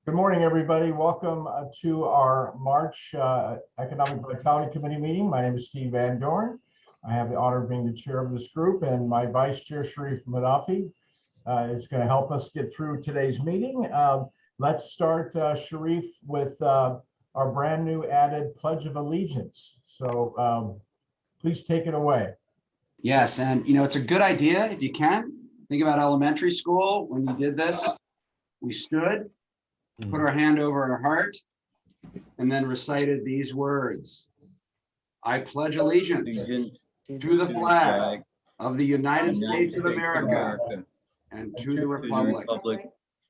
Good morning, everybody. Welcome to our March Economic Vitality Committee meeting. My name is Steve Van Dorn. I have the honor of being the chair of this group, and my vice chair, Sharif Madafi, is going to help us get through today's meeting. Let's start, Sharif, with our brand new added Pledge of Allegiance. So please take it away. Yes, and it's a good idea if you can. Think about elementary school. When you did this, we stood, put our hand over our heart, and then recited these words. I pledge allegiance to the flag of the United States of America and to the republic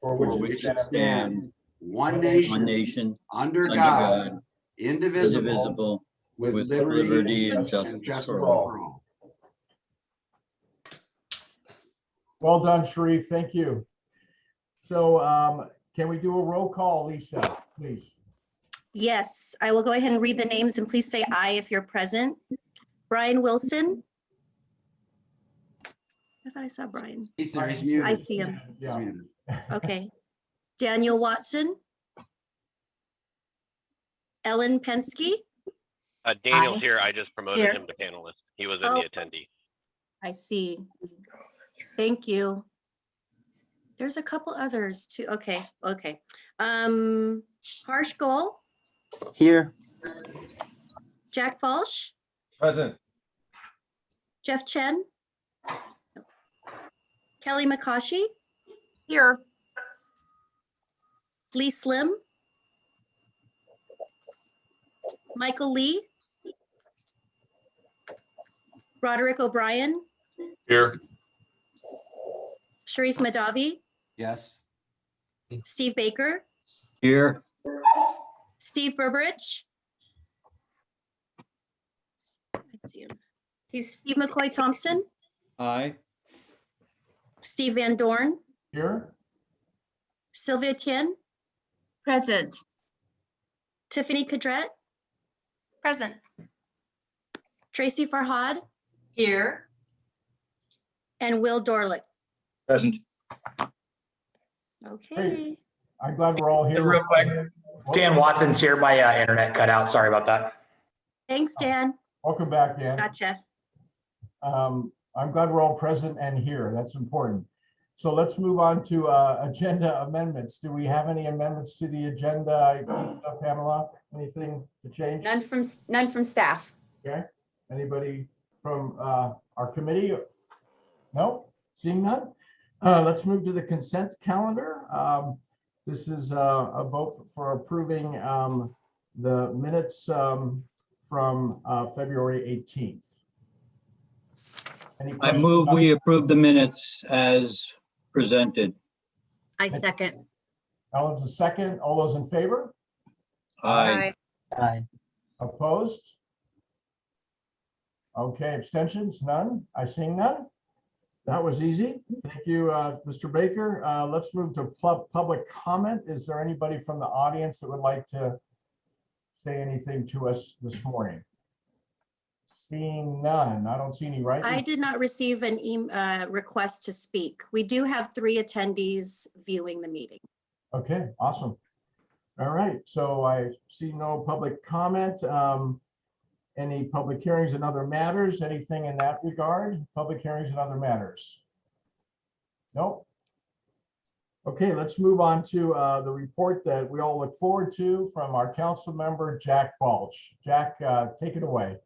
For which it stands, one nation, under God, indivisible, with liberty and justice for all. Well done, Sharif. Thank you. So can we do a roll call, Lisa, please? Yes, I will go ahead and read the names and please say aye if you're present. Brian Wilson. I thought I saw Brian. He's there, he's muted. I see him. He's Yeah. muted. Okay. Daniel Watson. Ellen Pensky. Daniel's Aye. here. I just promoted Here. him to panelist. He was in Oh. the attendee. I see. Thank you. There's a couple others too. Okay. Harsh Goel, Here. Jack Balch, Present. Jeff Chen, Kelly McCaughey, Here. Lee Slim, Michael Lee, Roderick O'Brien, Here. Sharif Madavi, Yes. Steve Baker, Here. Steve Berberich. I see him. He's Steve McCoy Thompson, Aye. Steve Van Dorn, Here? Sylvia Tien, Present. Tiffany Cadret, Present. Tracy Farhad, Here. and Will Dorlick. Present. Okay. I'm glad we're all here. Real quick, Dan Watson's here. My internet cut out. Sorry about that. Thanks, Dan. Welcome back, Dan. Gotcha. I'm glad we're all present and here. That's important. So let's move on to agenda amendments. Do we have any amendments to the agenda, Pamela? Anything to change? None from staff. Okay. Anybody from our committee? No, seeing none. Let's move to the consent calendar. This is a vote for approving the minutes from February 18th. Any I questions move about- we approve the minutes as presented. I second. Ellen's a second. All those in favor? Aye. Aye. Opposed? Okay, abstentions? None? I seeing none? That was easy. Thank you, Mr. Baker. Let's move to public comment. Is there anybody from the audience that would like to say anything to us this morning? Seeing none. I don't see any, right? I did not receive an request to speak. We do have 3 attendees viewing the meeting. Okay, awesome. All right, so I see no public comment. Any public hearings and other matters? Anything in that regard? Public hearings and other matters? Nope. Okay, let's move on to the report that we all look forward to from our council member, Jack Balch. Jack, take it away.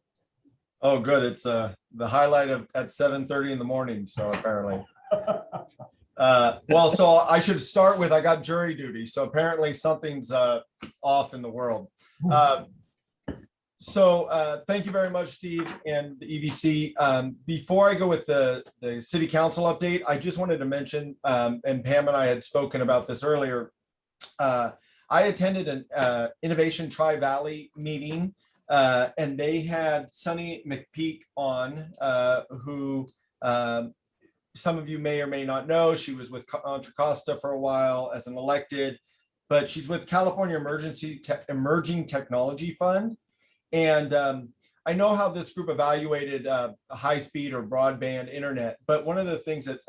Oh, good. It's the highlight of at 7:30 in the morning. So apparently, well, so I should start with I got jury duty. So apparently something's off in the world. So thank you very much, Steve and the EVC. Before I go with the city council update, I just wanted to mention, and Pam and I had spoken about this earlier. I attended an Innovation Tri-Valley meeting, and they had Sunny McPeak on, who some of you may or may not know. She was with Contra Costa for a while as an elected, but she's with California Emerging Technology Fund. And I know how this group evaluated high speed or broadband internet, but one of the things that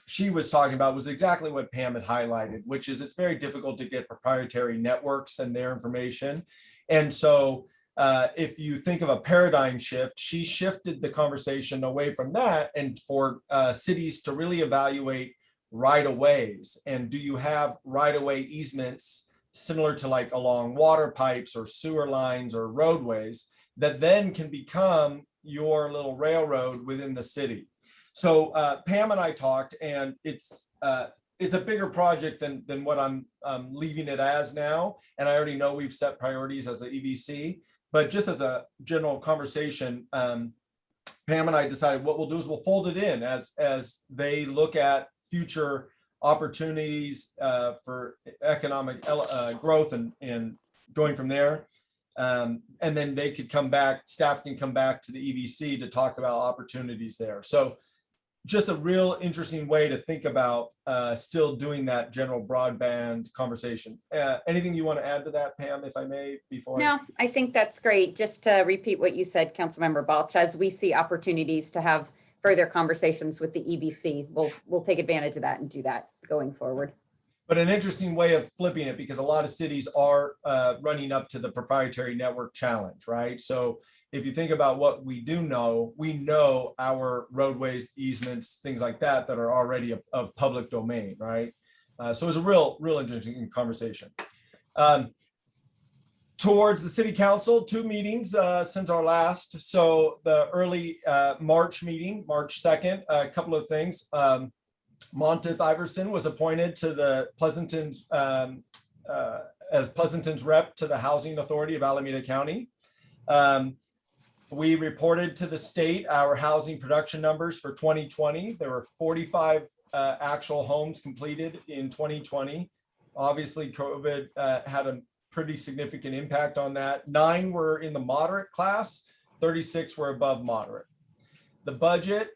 she was talking about was exactly what Pam had highlighted, which is it's very difficult to get proprietary networks and their information. And so if you think of a paradigm shift, she shifted the conversation away from that and for cities to really evaluate right-of-ways. And do you have right-of-way easements similar to like along water pipes or sewer lines or roadways that then can become your little railroad within the city? So Pam and I talked, and it's a bigger project than what I'm leaving it as now. And I already know we've set priorities as an EVC, but just as a general conversation, Pam and I decided what we'll do is we'll fold it in as they look at future opportunities for economic growth and going from there. And then they could come back, staff can come back to the EVC to talk about opportunities there. So just a real interesting way to think about still doing that general broadband conversation. Anything you want to add to that, Pam, if I may, before? No, I think that's great. Just to repeat what you said, Councilmember Balch, as we see opportunities to have further conversations with the EBC, we'll take advantage of that and do that going forward. But an interesting way of flipping it, because a lot of cities are running up to the proprietary network challenge, right? So if you think about what we do know, we know our roadways, easements, things like that are already of public domain, right? So it's a real interesting conversation. Towards the city council, 2 meetings since our last. So the early March meeting, March 2nd, a couple of things. Monteith Iverson was appointed to the Pleasanton's as Pleasanton's rep to the Housing Authority of Alameda County. We reported to the state our housing production numbers for 2020. There were 45 actual homes completed in 2020. Obviously, COVID had a pretty significant impact on that. 9 were in the moderate class, 36 were above moderate. The budget,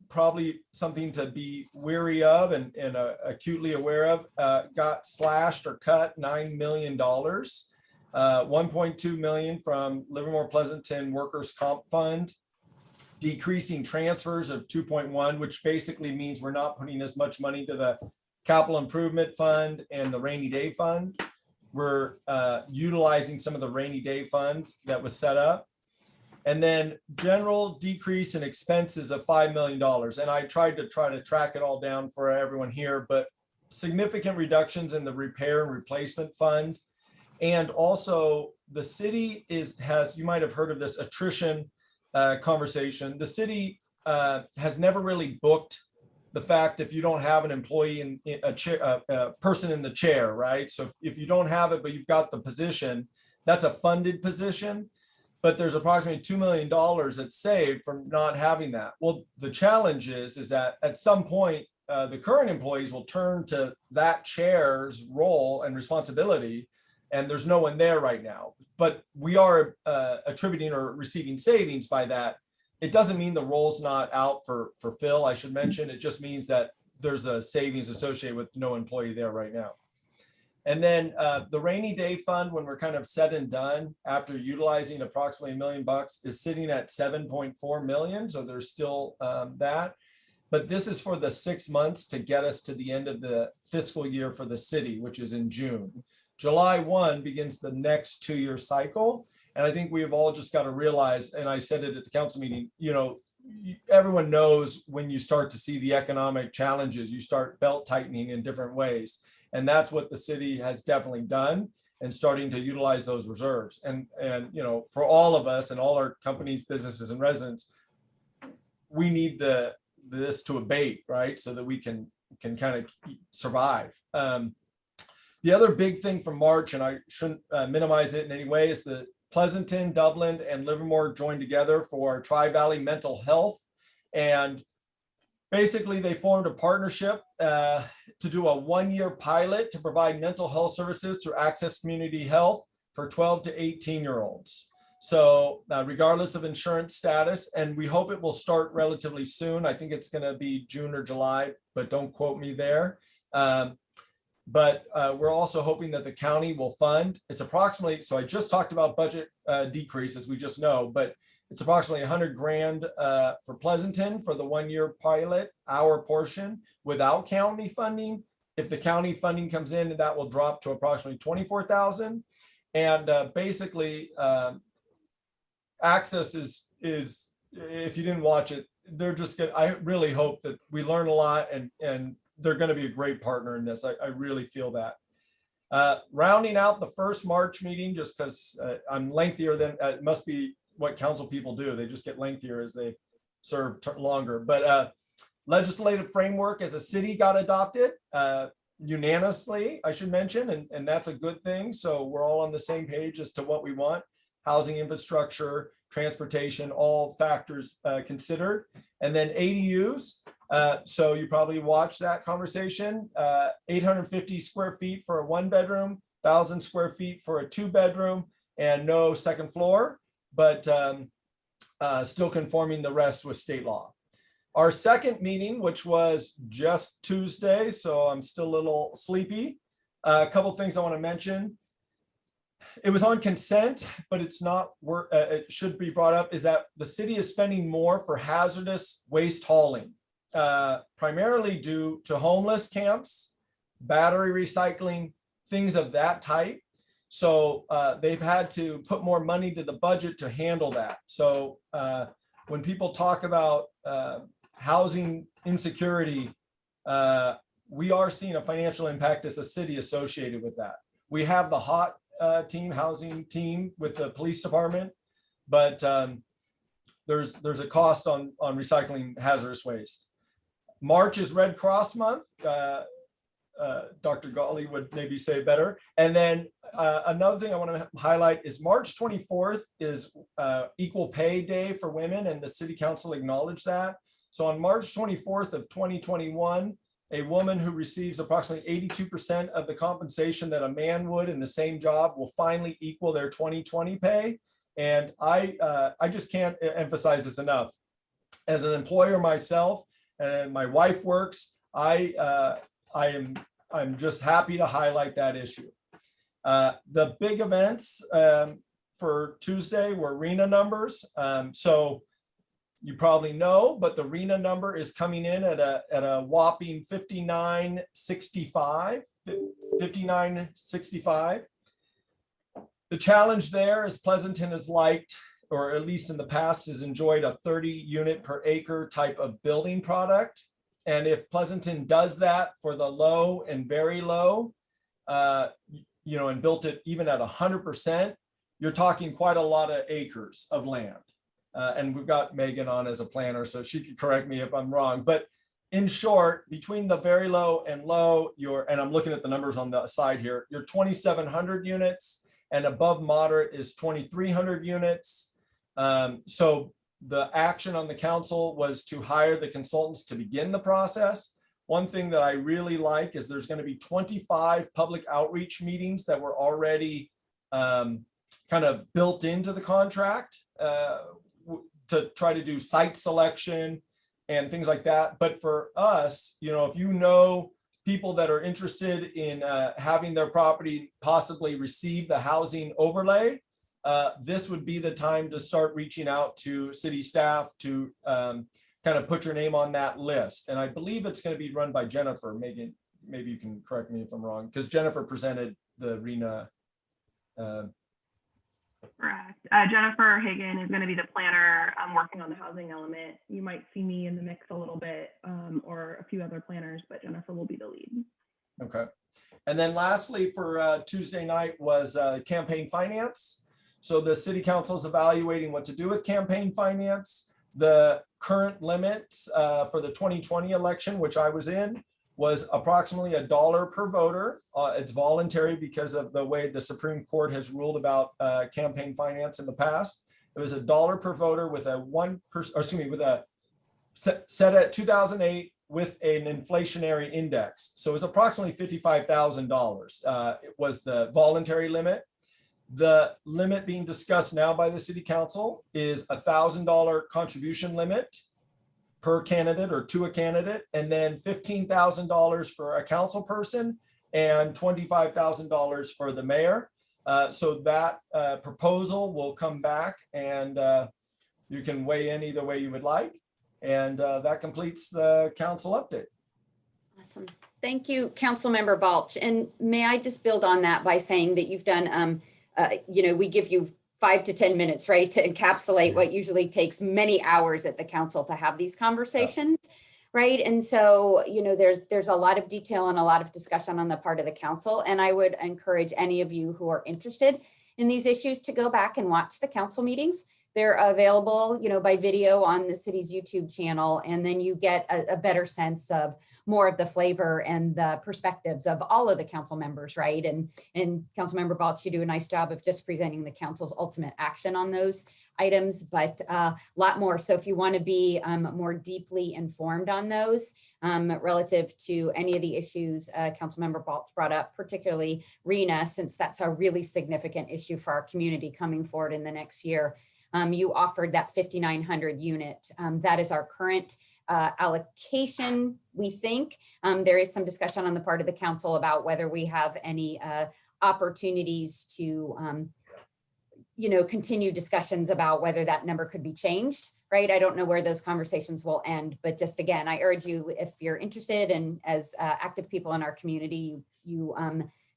probably something to be wary of and acutely aware of, got slashed or cut $9 million. 1.2 million from Livermore Pleasanton Workers' Comp Fund, decreasing transfers of 2.1, which basically means we're not putting as much money to the Capital Improvement Fund and the Rainy Day Fund. We're utilizing some of the Rainy Day Fund that was set up. And then general decrease in expenses of $5 million. And I tried to track it all down for everyone here, but significant reductions in the repair and replacement fund. And also the city has, you might have heard of this attrition conversation. The city has never really booked the fact if you don't have an employee in a chair, a person in the chair, right? So if you don't have it, but you've got the position, that's a funded position, but there's approximately $2 million that's saved from not having that. Well, the challenge is that at some point, the current employees will turn to that chair's role and responsibility, and there's no one there right now. But we are attributing or receiving savings by that. It doesn't mean the role's not out for fill, I should mention. It just means that there's a savings associated with no employee there right now. And then the Rainy Day Fund, when we're kind of said and done, after utilizing approximately $1 million, is sitting at 7.4 million. So there's still that. But this is for the 6 months to get us to the end of the fiscal year for the city, which is in June. July 1 begins the next 2-year cycle. And I think we've all just got to realize, and I said it at the council meeting, you know, everyone knows when you start to see the economic challenges, you start belt tightening in different ways. And that's what the city has definitely done, and starting to utilize those reserves. And you know, for all of us and all our companies, businesses, and residents, we need this to abate, right? So that we can kind of survive. The other big thing from March, and I shouldn't minimize it in any way, is the Pleasanton, Dublin, and Livermore joined together for Tri-Valley Mental Health. And basically they formed a partnership to do a 1-year pilot to provide mental health services through Access Community Health for 12 to 18-year-olds. So regardless of insurance status, and we hope it will start relatively soon. I think it's gonna be June or July, but don't quote me there. But we're also hoping that the county will fund. It's approximately, so I just talked about budget decreases, we just know, but It's approximately 100 grand for Pleasanton for the 1-year pilot, our portion, without county funding. If the county funding comes in, that will drop to approximately 24,000. And basically, Access is if you didn't watch it, they're just good. I really hope that we learn a lot, and they're going to be a great partner in this. I really feel that. Rounding out the first March meeting, just because I'm lengthier than it must be what council people do. They just get lengthier as they serve longer. But legislative framework as a city got adopted unanimously, I should mention, and that's a good thing. So we're all on the same page as to what we want. Housing infrastructure, transportation, all factors considered. And then ADUs. So you probably watched that conversation. 850 square feet for a 1-bedroom, 1,000 square feet for a 2-bedroom, and no second floor, but still conforming the rest with state law. Our second meeting, which was just Tuesday, so I'm still a little sleepy. A couple things I want to mention. It was on consent, but it's not, it should be brought up, is that the city is spending more for hazardous waste hauling, primarily due to homeless camps, battery recycling, things of that type. So they've had to put more money to the budget to handle that. So when people talk about housing insecurity, we are seeing a financial impact as a city associated with that. We have the HOT housing team with the police department, but there's a cost on recycling hazardous waste. March is Red Cross month. Dr. Gawley would maybe say better. And then another thing I want to highlight is March 24th is Equal Pay Day for women, and the city council acknowledged that. So on March 24th of 2021, a woman who receives approximately 82% of the compensation that a man would in the same job will finally equal their 2020 pay. And I just can't emphasize this enough. As an employer myself, and my wife works, I'm just happy to highlight that issue. The big events for Tuesday were RENA numbers. So you probably know, but the RENA number is coming in at a whopping 5965. The challenge there is Pleasanton is liked, or at least in the past has enjoyed, a 30 unit per acre type of building product. And if Pleasanton does that for the low and very low, and built it even at 100%, you're talking quite a lot of acres of land. And we've got Megan on as a planner, so she could correct me if I'm wrong. But in short, between the very low and low, and I'm looking at the numbers on the side here, you're 2,700 units, and above moderate is 2,300 units. So the action on the council was to hire the consultants to begin the process. One thing that I really like is there's going to be 25 public outreach meetings that were already kind of built into the contract to try to do site selection and things like that. But for us, if you know people that are interested in having their property possibly receive the housing overlay, this would be the time to start reaching out to city staff to kind of put your name on that list. And I believe it's going to be run by Jennifer. Megan, maybe you can correct me if I'm wrong, because Jennifer presented the RENA. Correct. Jennifer Hagan is going to be the planner. I'm working on the housing element. You might see me in the mix a little bit, or a few other planners, but Jennifer will be the lead. Okay. And then lastly, for Tuesday night was campaign finance. So the city council is evaluating what to do with campaign finance. The current limits for the 2020 election, which I was in, was approximately $1 per voter. It's voluntary because of the way the Supreme Court has ruled about campaign finance in the past. It was $1 per voter with a set at 2008 with an inflationary index. So it's approximately $55,000. It was the voluntary limit. The limit being discussed now by the city council is $1,000 contribution limit per candidate or to a candidate, and then $15,000 for a council person and $25,000 for the mayor. So that proposal will come back, and you can weigh in either way you would like. And that completes the council update. Awesome. Thank you, Councilmember Balch. And may I just build on that by saying that you've done, we give you 5 to 10 minutes, right, to encapsulate what usually takes many hours at the council to have these conversations, right? And so, there's a lot of detail and a lot of discussion on the part of the council. And I would encourage any of you who are interested in these issues to go back and watch the council meetings. They're available, by video on the city's YouTube channel, and then you get a better sense of more of the flavor and the perspectives of all of the council members, right? And Councilmember Balch, you do a nice job of just presenting the council's ultimate action on those items, but a lot more. So if you want to be more deeply informed on those relative to any of the issues Councilmember Balch brought up, particularly RENA, since that's a really significant issue for our community coming forward in the next year. You offered that 5,900 unit. That is our current allocation, we think. There is some discussion on the part of the council about whether we have any opportunities to, continue discussions about whether that number could be changed, right? I don't know where those conversations will end, but just again, I urge you, if you're interested and as active people in our community, you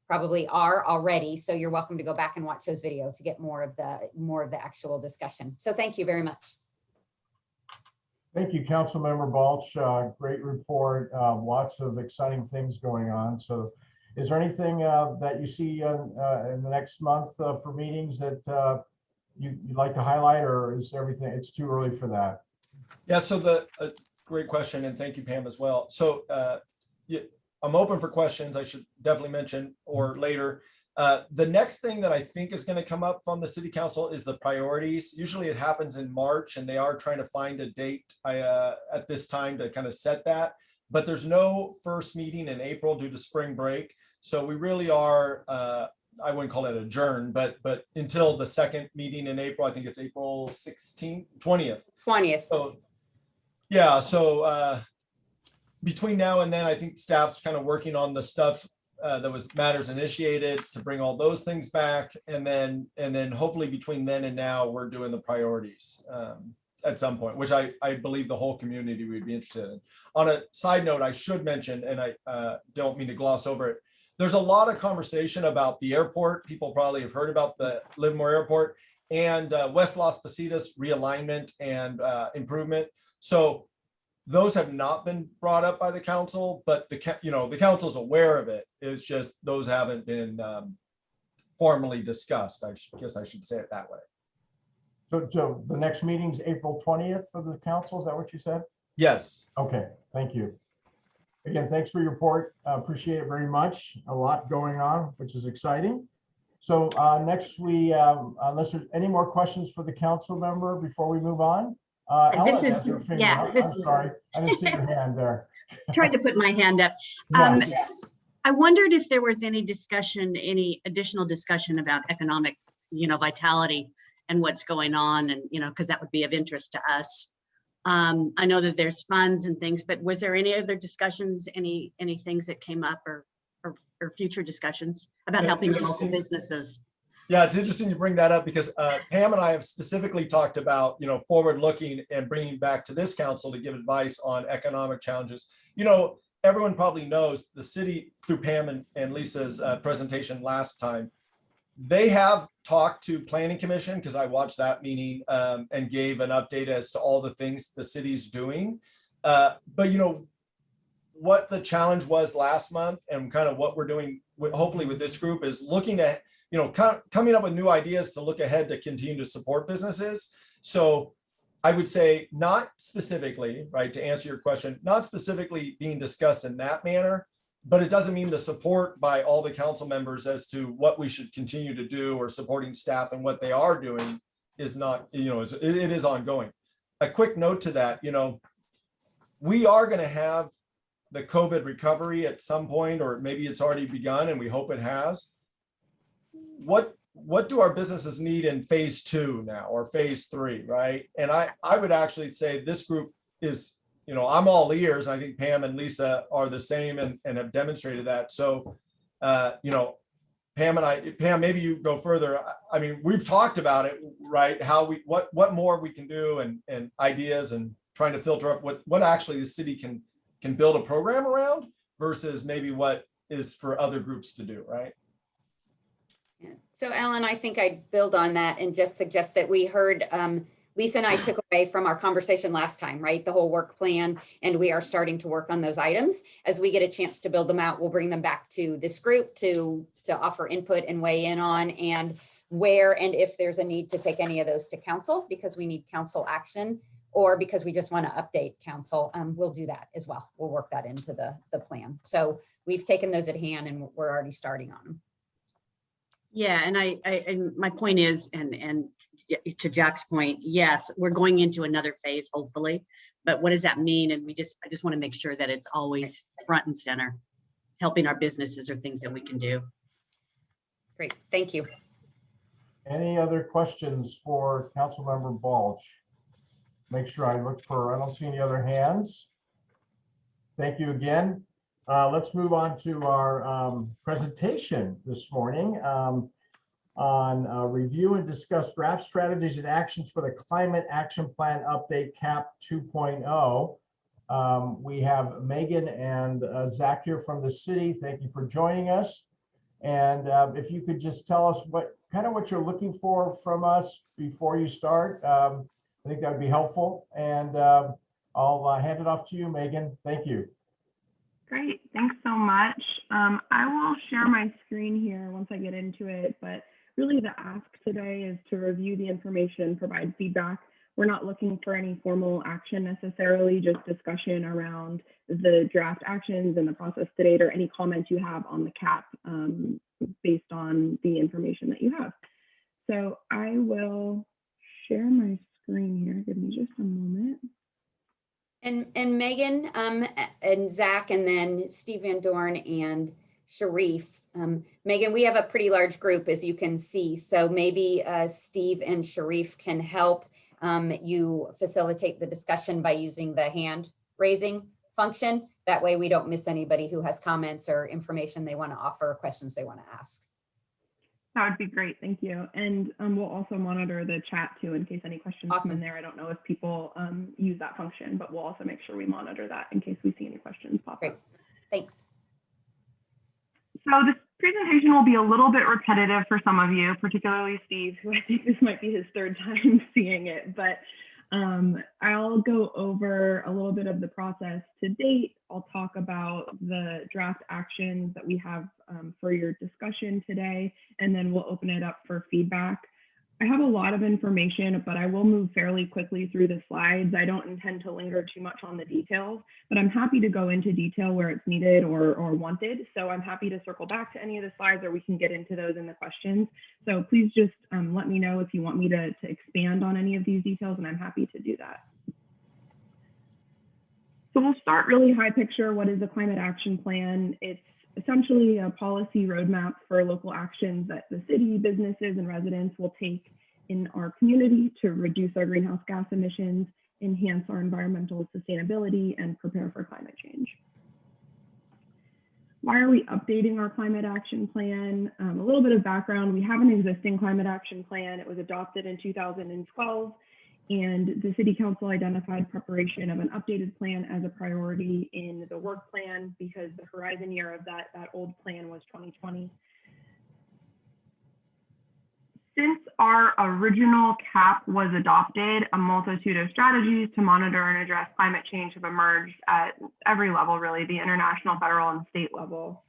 probably are already. So you're welcome to go back and watch those videos to get more of the actual discussion. So thank you very much. Thank you, Councilmember Balch. Great report. Lots of exciting things going on. So is there anything that you see in the next month for meetings that you'd like to highlight, or is everything, it's too early for that? Yeah, so great question, and thank you, Pam, as well. So I'm open for questions, I should definitely mention, or later. The next thing that I think is going to come up from the city council is the priorities. Usually it happens in March, and they are trying to find a date at this time to kind of set that. But there's no first meeting in April due to spring break. So we really are, I wouldn't call it adjourned, but until the second meeting in April, I think it's April 16th, 20th. 20th. So, yeah, so between now and then, I think staff's kind of working on the stuff that was matters initiated to bring all those things back. And then hopefully between then and now, we're doing the priorities at some point, which I believe the whole community would be interested in. On a side note, I should mention, and I don't mean to gloss over it, there's a lot of conversation about the airport. People probably have heard about the Livermore Airport and West Las Positas realignment and improvement. So those have not been brought up by the council, but the council's aware of it. It's just those haven't been formally discussed. I guess I should say it that way. So the next meeting's April 20th for the council, is that what you said? Yes. Okay, thank you. Again, thanks for your report. Appreciate it very much. A lot going on, which is exciting. So next unless there's any more questions for the council member before we move on. Ella, has her finger up. I'm sorry, I didn't see your hand there. Tried to put my hand up. Yes. I wondered if there was any discussion, any additional discussion about economic, vitality and what's going on, and because that would be of interest to us. I know that there's funds and things, but was there any other discussions, any things that came up or future discussions about helping the local businesses? Yeah, it's interesting you bring that up because Pam and I have specifically talked about, forward looking and bringing back to this council to give advice on economic challenges. Everyone probably knows the city through Pam and Lisa's presentation last time. They have talked to Planning Commission, because I watched that meeting and gave an update as to all the things the city's doing. But what the challenge was last month and kind of what we're doing hopefully with this group is looking at, coming up with new ideas to look ahead to continue to support businesses. So I would say not specifically, right, to answer your question, not specifically being discussed in that manner, but it doesn't mean the support by all the council members as to what we should continue to do or supporting staff and what they are doing is not, it is ongoing. A quick note to that, we are going to have the COVID recovery at some point, or maybe it's already begun and we hope it has. What do our businesses need in phase 2 now or phase 3, right? And I would actually say this group is, I'm all ears. I think Pam and Lisa are the same and have demonstrated that. So, Pam, maybe you go further. I mean, we've talked about it, right? How what more we can do and ideas and trying to filter up what actually the city can build a program around versus maybe what is for other groups to do, right? Yeah. So Ellen, I think I'd build on that and just suggest that we heard, Lisa and I took away from our conversation last time, right? The whole work plan, and we are starting to work on those items. As we get a chance to build them out, we'll bring them back to this group to offer input and weigh in on, and where and if there's a need to take any of those to council because we need council action or because we just want to update council. We'll do that as well. We'll work that into the plan. So we've taken those at hand and we're already starting on them. Yeah, and and my point is, and to Jack's point, yes, we're going into another phase, hopefully, but what does that mean? And I just want to make sure that it's always front and center. Helping our businesses are things that we can do. Great, thank you. Any other questions for Councilmember Balch? Make sure I don't see any other hands. Thank you again. Let's move on to our presentation this morning on review and discuss draft strategies and actions for the Climate Action Plan Update CAP 2.0. We have Megan and Zach here from the city. Thank you for joining us. And if you could just tell us what you're looking for from us before you start, I think that would be helpful. And I'll hand it off to you, Megan. Thank you. Great, thanks so much. I will share my screen here once I get into it, but really the ask today is to review the information, provide feedback. We're not looking for any formal action necessarily, just discussion around the draft actions and the process to date or any comments you have on the CAP based on the information that you have. So I will share my screen here. Give me just a moment. And Megan and Zach and then Steve Van Dorn and Sharif. Megan, we have a pretty large group, as you can see. So maybe Steve and Sharif can help you facilitate the discussion by using the hand raising function. That way we don't miss anybody who has comments or information they want to offer or questions they want to ask. That would be great, thank you. And we'll also monitor the chat too in case any questions Awesome. come in there. I don't know if people use that function, but we'll also make sure we monitor that in case we see any questions pop Great, up. thanks. So this presentation will be a little bit repetitive for some of you, particularly Steve, who I think this might be his third time seeing it, but I'll go over a little bit of the process to date. I'll talk about the draft actions that we have for your discussion today, and then we'll open it up for feedback. I have a lot of information, but I will move fairly quickly through the slides. I don't intend to linger too much on the details, but I'm happy to go into detail where it's needed or wanted. So I'm happy to circle back to any of the slides, or we can get into those in the questions. So please just let me know if you want me to expand on any of these details, and I'm happy to do that. So we'll start really high picture. What is the Climate Action Plan? It's essentially a policy roadmap for local actions that the city, businesses, and residents will take in our community to reduce our greenhouse gas emissions, enhance our environmental sustainability, and prepare for climate change. Why are we updating our Climate Action Plan? A little bit of background. We have an existing Climate Action Plan. It was adopted in 2012. And the City Council identified preparation of an updated plan as a priority in the work plan because the horizon year of that old plan was 2020. Since our original CAP was adopted, a multitude of strategies to monitor and address climate change have emerged at every level, really, the international, federal, and state level.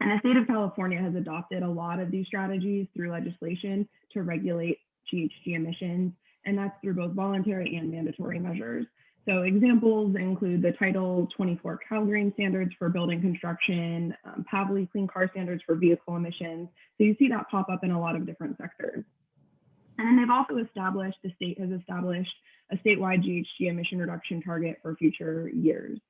And the state of California has adopted a lot of these strategies through legislation to regulate GHG emissions. And that's through both voluntary and mandatory measures. So examples include the Title 24 CalGreen standards for building construction, PAVLI clean car standards for vehicle emissions. So you see that pop up in a lot of different sectors. And then they've also established, the state has established a statewide GHG emission reduction target for future years.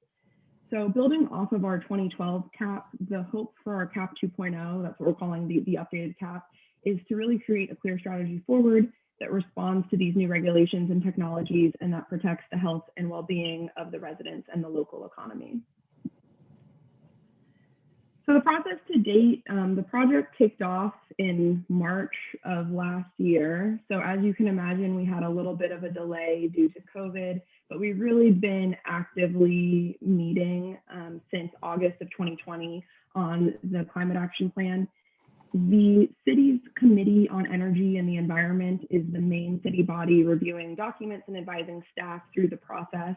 So building off of our 2012 CAP, the hope for our CAP 2.0, that's what we're calling the updated CAP, is to really create a clear strategy forward that responds to these new regulations and technologies and that protects the health and well-being of the residents and the local economy. So the process to date, the project kicked off in March of last year. So as you can imagine, we had a little bit of a delay due to COVID, but we've really been actively meeting since August of 2020 on the climate action plan. The city's Committee on Energy and the Environment is the main city body reviewing documents and advising staff through the process.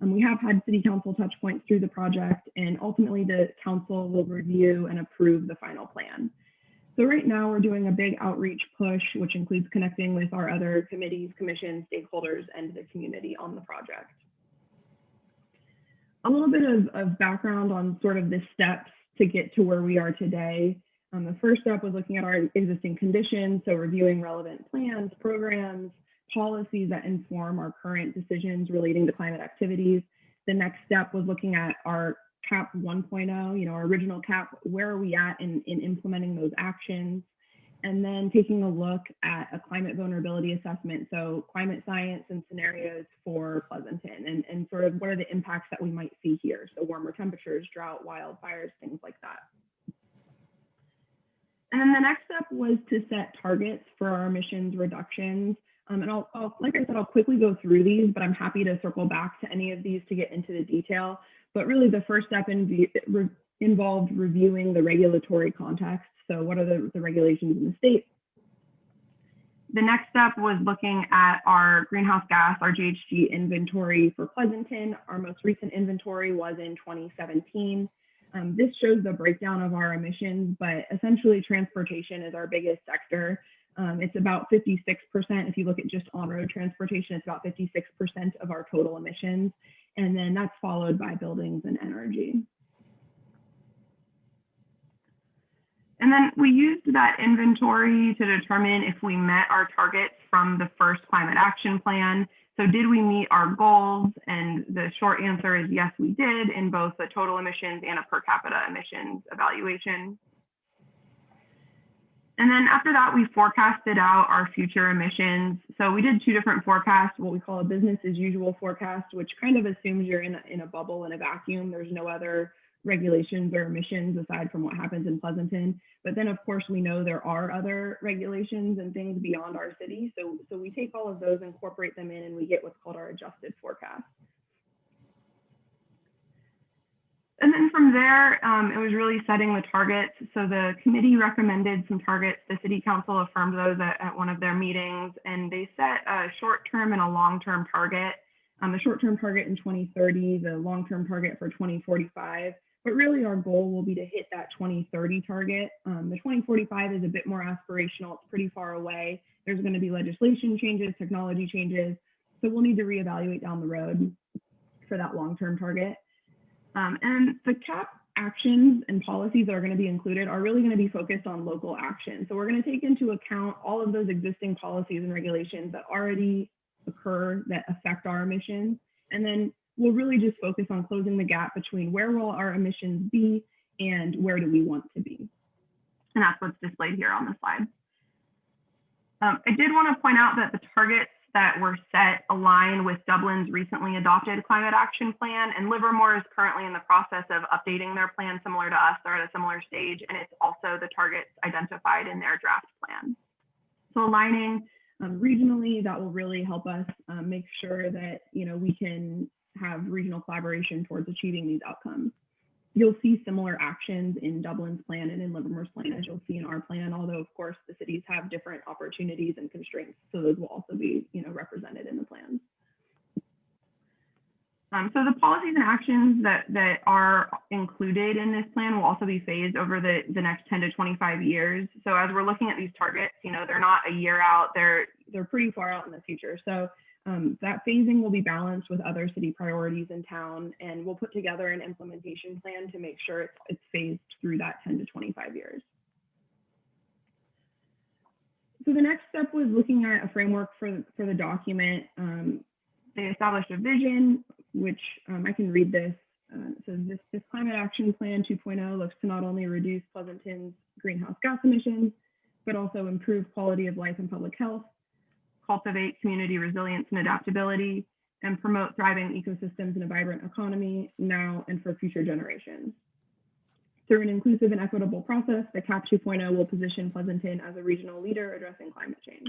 We have had city council touch points through the project, and ultimately the council will review and approve the final plan. So right now we're doing a big outreach push, which includes connecting with our other committees, commissions, stakeholders, and the community on the project. A little bit of background on sort of the steps to get to where we are today. The first step was looking at our existing conditions, so reviewing relevant plans, programs, policies that inform our current decisions relating to climate activities. The next step was looking at our CAP 1.0, our original CAP, where are we at in implementing those actions? And then taking a look at a climate vulnerability assessment, so climate science and scenarios for Pleasanton, and sort of what are the impacts that we might see here? So warmer temperatures, drought, wildfires, things like that. And then the next step was to set targets for our emissions reductions. And like I said, I'll quickly go through these, but I'm happy to circle back to any of these to get into the detail. But really the first step involved reviewing the regulatory context. So what are the regulations in the state? The next step was looking at our greenhouse gas, our GHG inventory for Pleasanton. Our most recent inventory was in 2017. This shows the breakdown of our emissions, but essentially transportation is our biggest sector. It's about 56%. If you look at just on-road transportation, it's about 56% of our total emissions. And then that's followed by buildings and energy. And then we used that inventory to determine if we met our targets from the first climate action plan. So did we meet our goals? And the short answer is yes, we did in both the total emissions and a per capita emissions evaluation. And then after that, we forecasted out our future emissions. So we did two different forecasts, what we call a business as usual forecast, which kind of assumes you're in a bubble, in a vacuum. There's no other regulations or emissions aside from what happens in Pleasanton. But then of course we know there are other regulations and things beyond our city. So we take all of those, incorporate them in, and we get what's called our adjusted forecast. And then from there, it was really setting the targets. So the committee recommended some targets. The city council affirmed those at one of their meetings, and they set a short-term and a long-term target. The short-term target in 2030, the long-term target for 2045. But really our goal will be to hit that 2030 target. The 2045 is a bit more aspirational. It's pretty far away. There's going to be legislation changes, technology changes. So we'll need to reevaluate down the road for that long-term target. And the CAP actions and policies that are going to be included are really going to be focused on local action. So we're going to take into account all of those existing policies and regulations that already occur that affect our emissions. And then we'll really just focus on closing the gap between where will our emissions be and where do we want to be. And that's what's displayed here on the slide. I did want to point out that the targets that were set align with Dublin's recently adopted climate action plan, and Livermore is currently in the process of updating their plan similar to us. They're at a similar stage, and it's also the targets identified in their draft plan. So aligning regionally, that will really help us make sure that we can have regional collaboration towards achieving these outcomes. You'll see similar actions in Dublin's plan and in Livermore's plan as you'll see in our plan, although of course the cities have different opportunities and constraints, so those will also be represented in the plans. So the policies and actions that are included in this plan will also be phased over the next 10 to 25 years. So as we're looking at these targets, they're not a year out, they're pretty far out in the future. So that phasing will be balanced with other city priorities in town, and we'll put together an implementation plan to make sure it's phased through that 10 to 25 years. So the next step was looking at a framework for the document. They established a vision, which I can read this. So this Climate Action Plan 2.0 looks to not only reduce Pleasanton's greenhouse gas emissions, but also improve quality of life and public health, cultivate community resilience and adaptability, and promote thriving ecosystems and a vibrant economy now and for future generations. Through an inclusive and equitable process, the CAP 2.0 will position Pleasanton as a regional leader addressing climate change.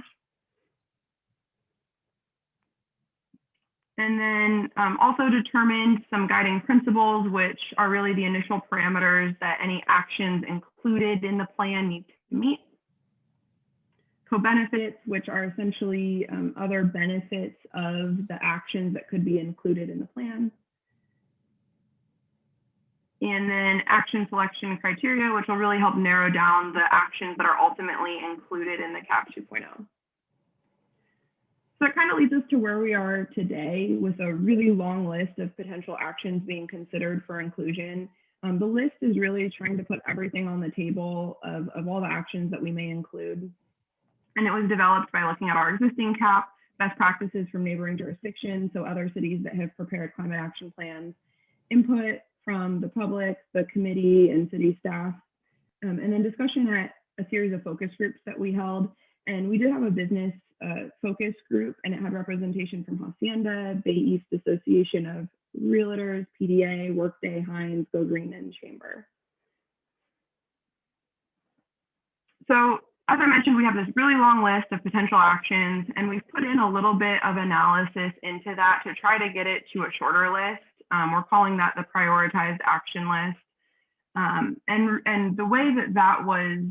And then also determined some guiding principles, which are really the initial parameters that any actions included in the plan need to meet. Co-benefits, which are essentially other benefits of the actions that could be included in the plan. And then action selection criteria, which will really help narrow down the actions that are ultimately included in the CAP 2.0. So it kind of leads us to where we are today with a really long list of potential actions being considered for inclusion. The list is really trying to put everything on the table of all the actions that we may include. And it was developed by looking at our existing CAP, best practices from neighboring jurisdictions, so other cities that have prepared climate action plans, input from the public, the committee, and city staff, and then discussion at a series of focus groups that we held. And we did have a business focus group, and it had representation from Hacienda, Bay East Association of Realtors, PDA, Workday, Hines, Go Green, and Chamber. So as I mentioned, we have this really long list of potential actions, and we've put in a little bit of analysis into that to try to get it to a shorter list. We're calling that the prioritized action list. And the way that was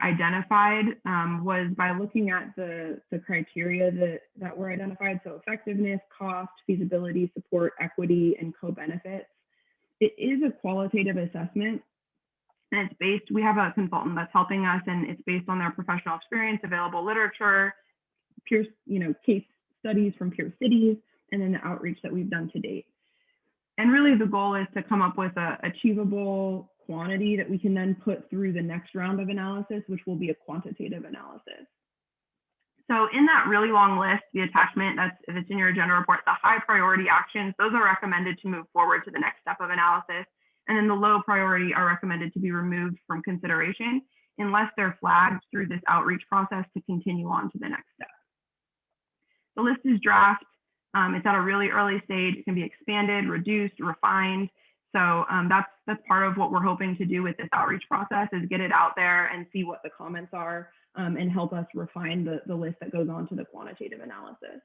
identified was by looking at the criteria that were identified. So effectiveness, cost, feasibility, support, equity, and co-benefits. It is a qualitative assessment, and it's based, we have a consultant that's helping us, and it's based on their professional experience, available literature, peer, case studies from peer cities, and then the outreach that we've done to date. And really the goal is to come up with a achievable quantity that we can then put through the next round of analysis, which will be a quantitative analysis. So in that really long list, the attachment that's in your agenda report, the high priority actions, those are recommended to move forward to the next step of analysis. And then the low priority are recommended to be removed from consideration unless they're flagged through this outreach process to continue on to the next step. The list is draft. It's at a really early stage. It can be expanded, reduced, refined. So that's part of what we're hoping to do with this outreach process is get it out there and see what the comments are and help us refine the list that goes on to the quantitative analysis.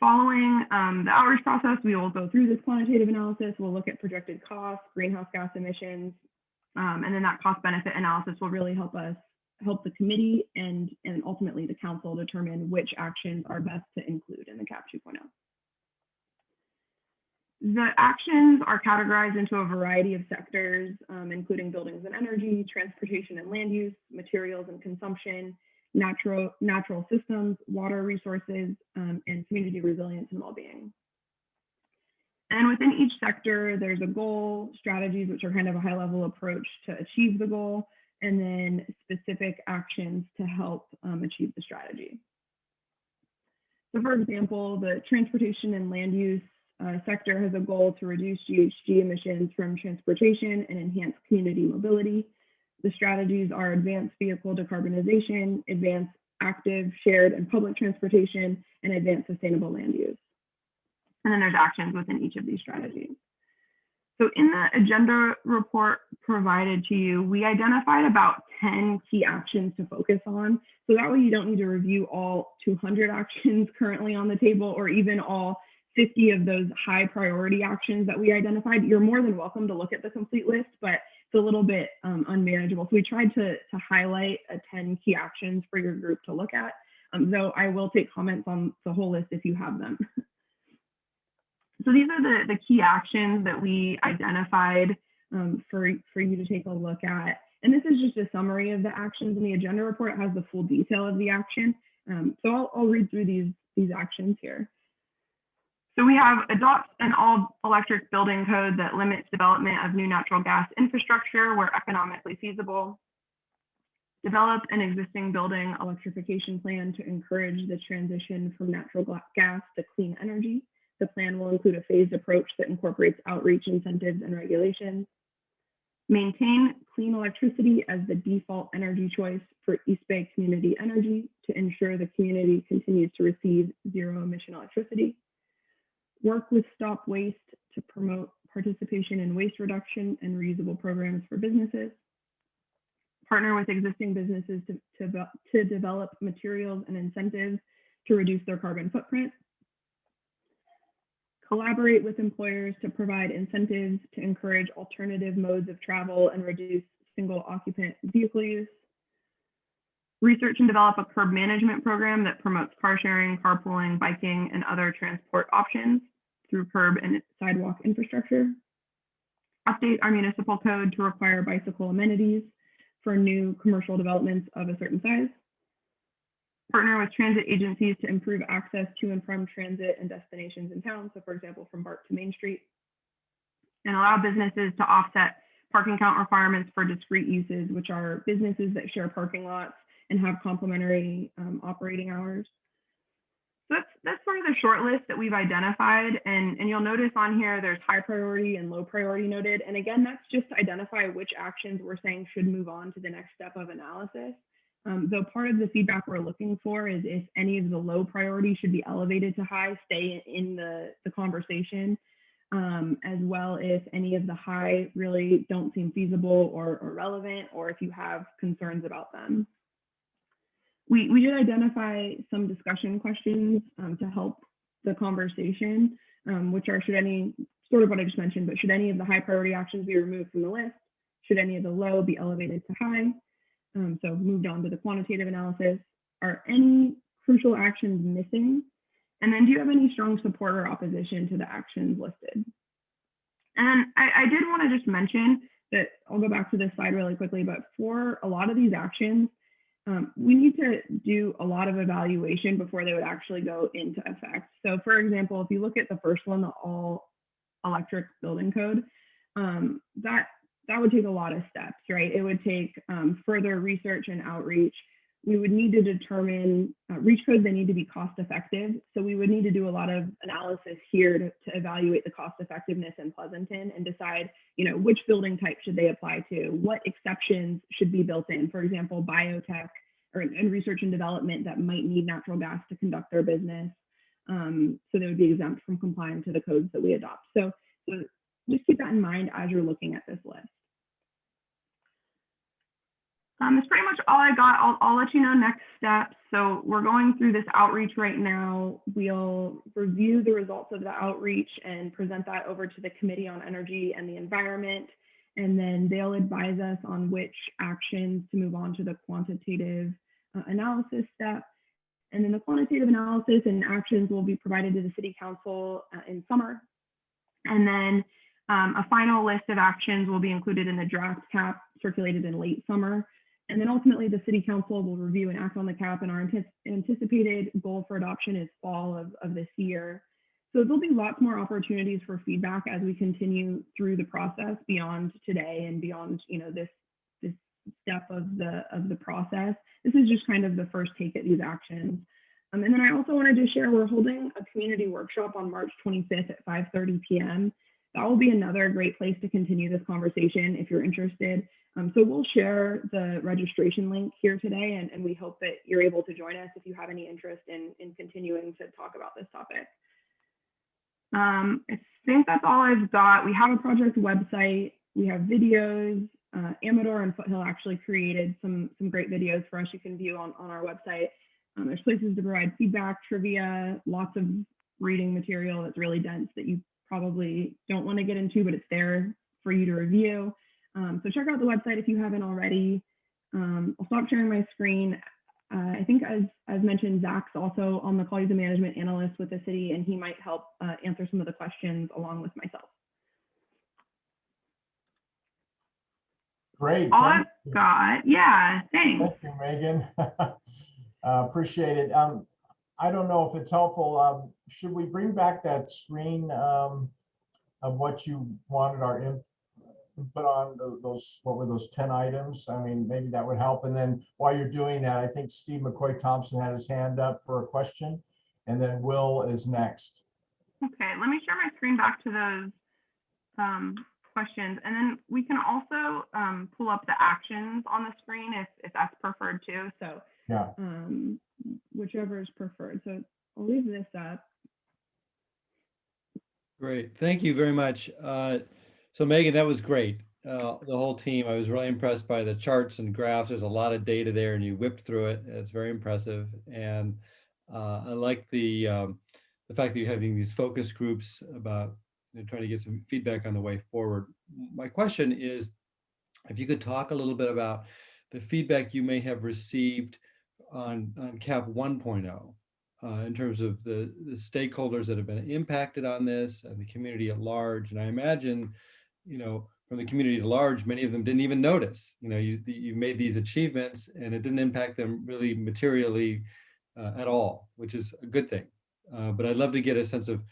Following the outreach process, we will go through this quantitative analysis. We'll look at projected costs, greenhouse gas emissions, and then that cost benefit analysis will really help the committee and ultimately the council determine which actions are best to include in the CAP 2.0. The actions are categorized into a variety of sectors, including buildings and energy, transportation and land use, materials and consumption, natural systems, water resources, and community resilience and well-being. And within each sector, there's a goal, strategies, which are kind of a high-level approach to achieve the goal, and then specific actions to help achieve the strategy. So for example, the transportation and land use sector has a goal to reduce GHG emissions from transportation and enhance community mobility. The strategies are advanced vehicle decarbonization, advanced active, shared, and public transportation, and advanced sustainable land use. And then there's actions within each of these strategies. So in the agenda report provided to you, we identified about 10 key actions to focus on. So that way you don't need to review all 200 actions currently on the table or even all 50 of those high priority actions that we identified. You're more than welcome to look at the complete list, but it's a little bit unmanageable. So we tried to highlight 10 key actions for your group to look at, though I will take comments on the whole list if you have them. So these are the key actions that we identified for you to take a look at. And this is just a summary of the actions in the agenda report. It has the full detail of the action. So I'll read through these actions here. So we have adopt an all-electric building code that limits development of new natural gas infrastructure where economically feasible. Develop an existing building electrification plan to encourage the transition from natural gas to clean energy. The plan will include a phased approach that incorporates outreach incentives and regulations. Maintain clean electricity as the default energy choice for East Bay Community Energy to ensure the community continues to receive zero emission electricity. Work with Stop Waste to promote participation in waste reduction and reusable programs for businesses, partner with existing businesses to develop materials and incentives to reduce their carbon footprint, collaborate with employers to provide incentives to encourage alternative modes of travel and reduce single occupant vehicle use, research and develop a curb management program that promotes car sharing, carpooling, biking, and other transport options through curb and sidewalk infrastructure, update our municipal code to require bicycle amenities for new commercial developments of a certain size, partner with transit agencies to improve access to and from transit and destinations in town. So for example, from BART to Main Street, and allow businesses to offset parking count requirements for discrete uses, which are businesses that share parking lots and have complementary operating hours. So that's sort of the short list that we've identified. And you'll notice on here, there's high priority and low priority noted. And again, that's just to identify which actions we're saying should move on to the next step of analysis. Though part of the feedback we're looking for is if any of the low priority should be elevated to high, stay in the conversation, as well if any of the high really don't seem feasible or relevant, or if you have concerns about them. We did identify some discussion questions to help the conversation, which are, should any, sort of what I just mentioned, but should any of the high priority actions be removed from the list? Should any of the low be elevated to high? So moved on to the quantitative analysis. Are any crucial actions missing? And then do you have any strong support or opposition to the actions listed? And I did want to just mention that, I'll go back to this slide really quickly, but for a lot of these actions, we need to do a lot of evaluation before they would actually go into effect. So for example, if you look at the first one, the all electric building code, that would take a lot of steps, right? It would take further research and outreach. We would need to determine REACH codes, they need to be cost effective. So we would need to do a lot of analysis here to evaluate the cost effectiveness in Pleasanton and decide, which building type should they apply to? What exceptions should be built in? For example, biotech and research and development that might need natural gas to conduct their business. So they would be exempt from complying to the codes that we adopt. So just keep that in mind as you're looking at this list. That's pretty much all I got. I'll let you know next steps. So we're going through this outreach right now. We'll review the results of the outreach and present that over to the Committee on Energy and the Environment. And then they'll advise us on which actions to move on to the quantitative analysis step. And then the quantitative analysis and actions will be provided to the City Council in summer. And then a final list of actions will be included in the draft cap circulated in late summer. And then ultimately the City Council will review and act on the cap, and our anticipated goal for adoption is fall of this year. So there'll be lots more opportunities for feedback as we continue through the process beyond today and beyond, this step of the process. This is just kind of the first take at these actions. And then I also wanted to share, we're holding a community workshop on March 25th at 5:30 p.m. That will be another great place to continue this conversation if you're interested. So we'll share the registration link here today, and we hope that you're able to join us if you have any interest in continuing to talk about this topic. I think that's all I've got. We have a project website, we have videos. Amador and Foothill actually created some great videos for us you can view on our website. There's places to provide feedback, trivia, lots of reading material that's really dense that you probably don't want to get into, but it's there for you to review. So check out the website if you haven't already. I'll stop sharing my screen. I think as mentioned, Zach's also on the call. He's a management analyst with the city, and he might help answer some of the questions along with myself. Great. All I've got, yeah, thanks. Thank you, Megan. Appreciate it. I don't know if it's helpful. Should we bring back that screen of what you wanted our input on, those, what were those 10 items? I mean, maybe that would help. And then while you're doing that, I think Steve McCoy Thompson had his hand up for a question, and then Will is next. Okay, let me share my screen back to those questions. And then we can also pull up the actions on the screen if that's preferred too. So yeah, whichever is preferred. So I'll leave this up. Great. Thank you very much. So Megan, that was great. The whole team, I was really impressed by the charts and graphs. There's a lot of data there and you whipped through it. It's very impressive. And I like the fact that you're having these focus groups about trying to get some feedback on the way forward. My question is, if you could talk a little bit about the feedback you may have received on CAP 1.0. In terms of the stakeholders that have been impacted on this and the community at large. And I imagine, from the community at large, many of them didn't even notice, you made these achievements and it didn't impact them really materially at all, which is a good thing. But I'd love to get a sense of,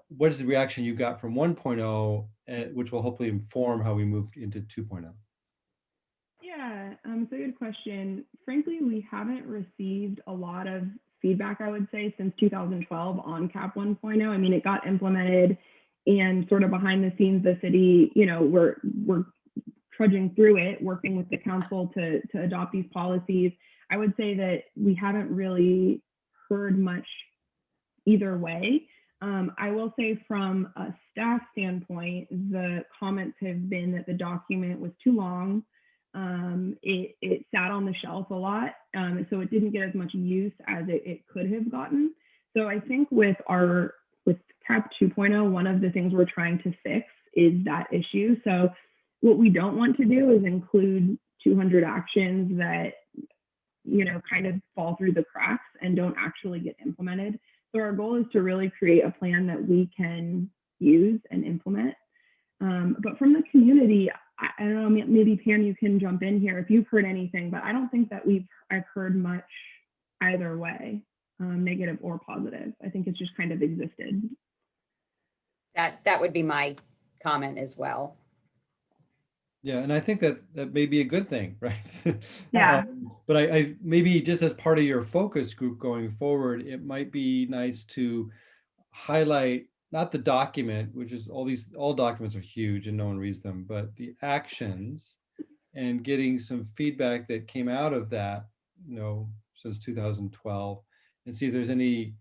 what is the reaction you got from 1.0, which will hopefully inform how we move into 2.0. Yeah, it's a good question. Frankly, we haven't received a lot of feedback, I would say, since 2012 on CAP 1.0. I mean, it got implemented and sort of behind the scenes, the city, we're trudging through it, working with the council to adopt these policies. I would say that we haven't really heard much either way. I will say from a staff standpoint, the comments have been that the document was too long. It sat on the shelf a lot, so it didn't get as much use as it could have gotten. So I think with CAP 2.0, one of the things we're trying to fix is that issue. So what we don't want to do is include 200 actions that, kind of fall through the cracks and don't actually get implemented. So our goal is to really create a plan that we can use and implement. But from the community, I don't know, maybe Pam, you can jump in here if you've heard anything, but I don't think that I've heard much either way, negative or positive. I think it's just kind of existed. That would be my comment as well. Yeah, and I think that may be a good thing, right? Yeah. But I maybe just as part of your focus group going forward, it might be nice to highlight not the document, which is all documents are huge and no one reads them, but the actions and getting some feedback that came out of that, since 2012, and see if there's any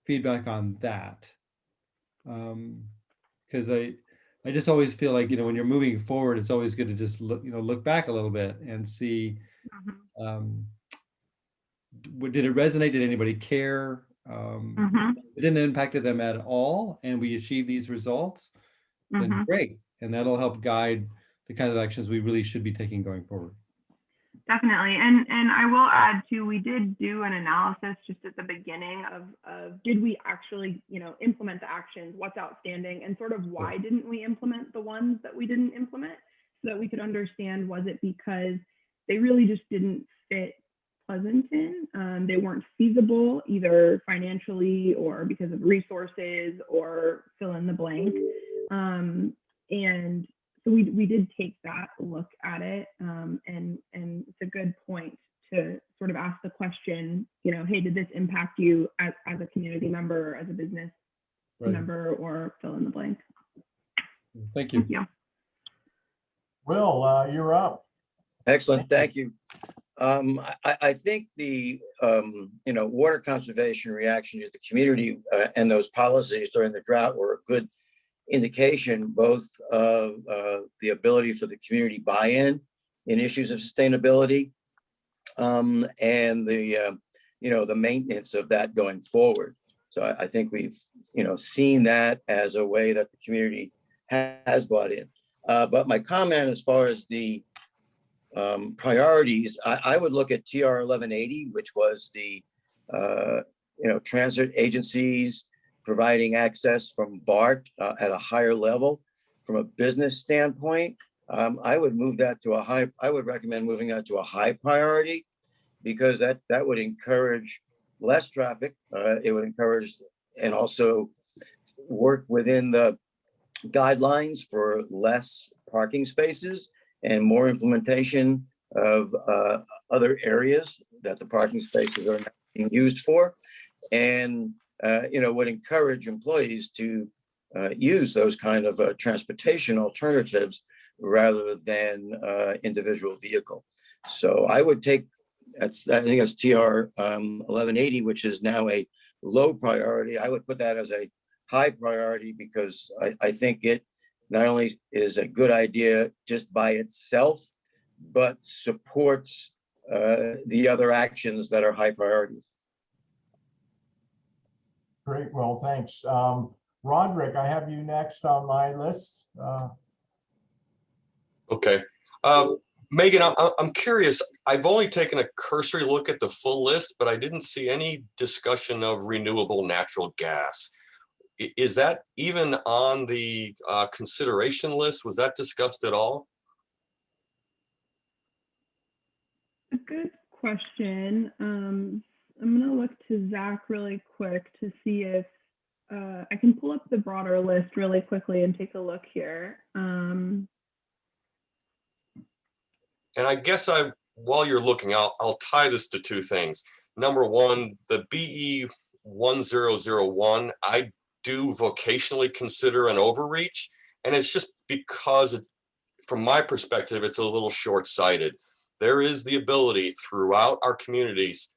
feedback on that. Because I just always feel like, when you're moving forward, it's always good to just look back a little bit and see, did it resonate? Did anybody care? It didn't impact them at all, and we achieved these results, then great. And that'll help guide the kind of actions we really should be taking going forward. Definitely. And I will add too, we did do an analysis just at the beginning of did we actually, implement the actions, what's outstanding, and sort of why didn't we implement the ones that we didn't implement, so that we could understand, was it because they really just didn't fit Pleasanton? They weren't feasible either financially or because of resources or fill in the blank. And so we did take that look at it, and it's a good point to sort of ask the question, hey, did this impact you as a community member, as a business member, or fill in the blank? Thank you. Yeah. Will, you're up. Excellent, thank you. I think the water conservation reaction to the community and those policies during the drought were a good indication, both of the ability for the community buy-in in issues of sustainability, and the maintenance of that going forward. So I think we've seen that as a way that the community has bought in. But my comment as far as the priorities, I would look at TR 1180, which was the transit agencies providing access from BART at a higher level. From a business standpoint, I would recommend moving that to a high priority, because that would encourage less traffic. It would encourage and also work within the guidelines for less parking spaces and more implementation of other areas that the parking spaces are not being used for, and would encourage employees to use those kind of transportation alternatives rather than individual vehicle. So I would take, I think that's TR 1180, which is now a low priority. I would put that as a high priority because I think it not only is a good idea just by itself, but supports the other actions that are high priorities. Great, well, thanks. Roderick, I have you next on my list. Okay. Megan, I'm curious. I've only taken a cursory look at the full list, but I didn't see any discussion of renewable natural gas. Is that even on the consideration list? Was that discussed at all? A good question. I'm gonna look to Zach really quick to see if I can pull up the broader list really quickly and take a look here. And I guess while you're looking, I'll tie this to two things. Number one, the BE 1001, I do vocationally consider an overreach. And it's just because it's, from my perspective, it's a little short-sighted. There is the ability throughout our communities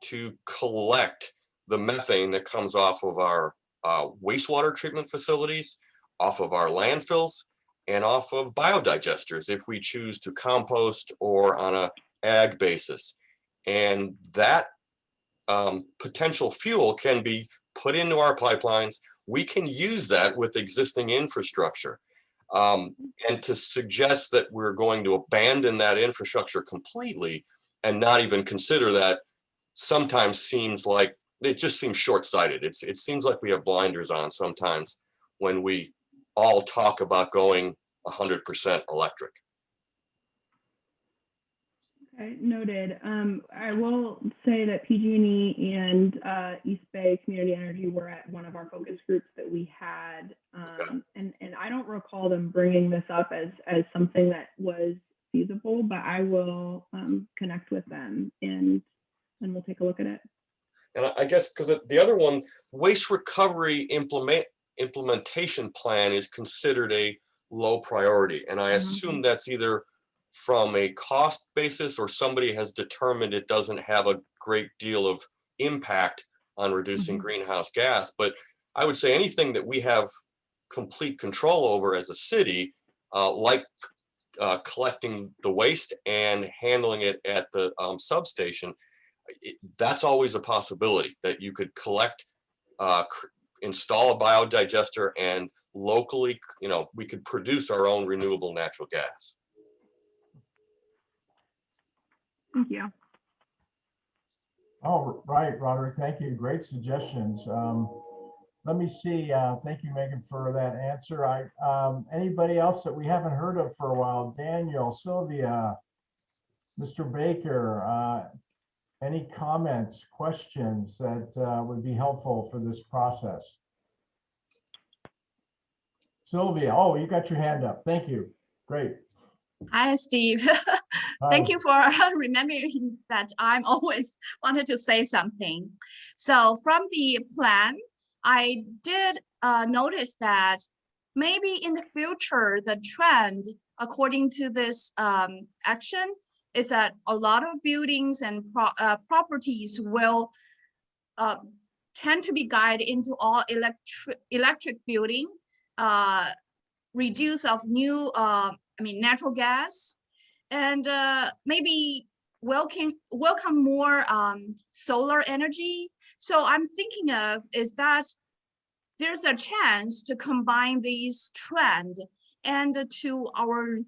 to collect the methane that comes off of our wastewater treatment facilities, off of our landfills, and off of biodigesters if we choose to compost or on a ag basis. And that potential fuel can be put into our pipelines. We can use that with existing infrastructure. And to suggest that we're going to abandon that infrastructure completely and not even consider that sometimes seems like, it just seems short-sighted. It seems like we have blinders on sometimes when we all talk about going 100% electric. Okay, noted. I will say that PG&E and East Bay Community Energy were at one of our focus groups that we had, and I don't recall them bringing this up as something that was feasible, but I will connect with them and we'll take a look at it. And I guess because the other one, waste recovery implementation plan is considered a low priority. And I assume that's either from a cost basis or somebody has determined it doesn't have a great deal of impact on reducing greenhouse gas. But I would say anything that we have complete control over as a city, like collecting the waste and handling it at the substation, that's always a possibility that you could collect, install a biodigester, and locally, we could produce our own renewable natural gas. Thank you. Oh, right, Roderick, thank you. Great suggestions. Let me see. Thank you, Megan, for that answer. Anybody else that we haven't heard of for a while? Daniel, Sylvia, Mr. Baker, any comments, questions that would be helpful for this process? Sylvia, oh, you got your hand up. Thank you. Great. Hi, Steve. Thank you for remembering that I'm always wanted to say something. So from the plan, I did notice that maybe in the future, the trend, according to this action, is that a lot of buildings and properties will tend to be guided into all electric building, reduce of new, natural gas, and maybe welcome more solar energy. So I'm thinking of is that there's a chance to combine these trends and to our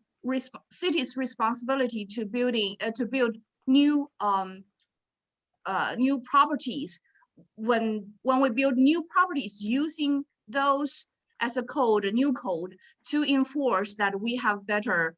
city's responsibility to build new new properties. When we build new properties using those as a code, a new code, to enforce that we have better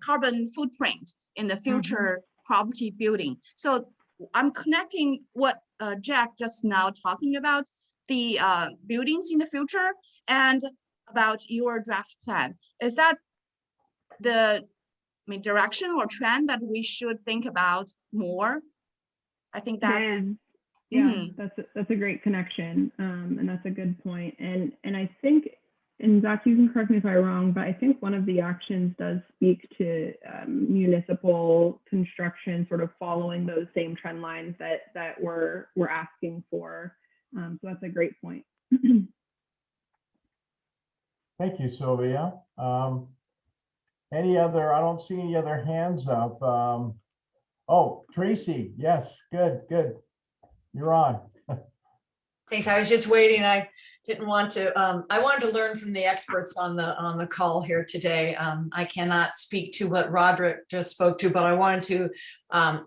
carbon footprint in the future property building. So I'm connecting what Jack just now talking about, the buildings in the future and about your draft plan. Is that the direction or trend that we should think about more? I think that's that's a great connection, and that's a good point. And I think, and Zach, you can correct me if I'm wrong, but I think one of the actions does speak to municipal construction, sort of following those same trend lines that we're asking for. So that's a great point. Thank you, Sylvia. Any other, I don't see any other hands up. Oh, Tracy, yes, good. You're on. Thanks. I was just waiting. I didn't want to, I wanted to learn from the experts on the call here today. I cannot speak to what Roderick just spoke to, but I wanted to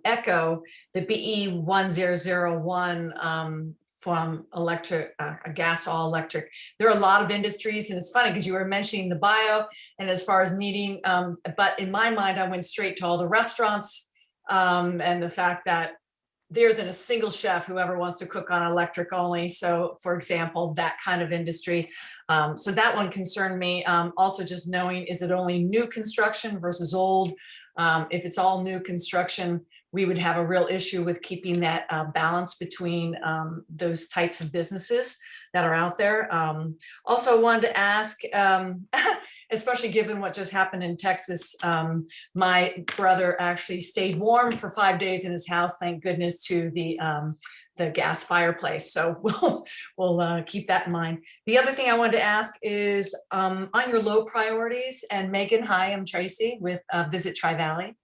echo the BE 1001 from electric, gas all electric. There are a lot of industries, and it's funny because you were mentioning the bio and as far as needing, but in my mind, I went straight to all the restaurants and the fact that there isn't a single chef who ever wants to cook on electric only. So for example, that kind of industry. So that one concerned me. Also just knowing, is it only new construction versus old? If it's all new construction, we would have a real issue with keeping that balance between those types of businesses that are out there. Also wanted to ask, especially given what just happened in Texas, my brother actually stayed warm for 5 days in his house, thank goodness, to the gas fireplace. So we'll keep that in mind. The other thing I wanted to ask is on your low priorities, and Megan, hi, I'm Tracy with Visit Tri-Valley.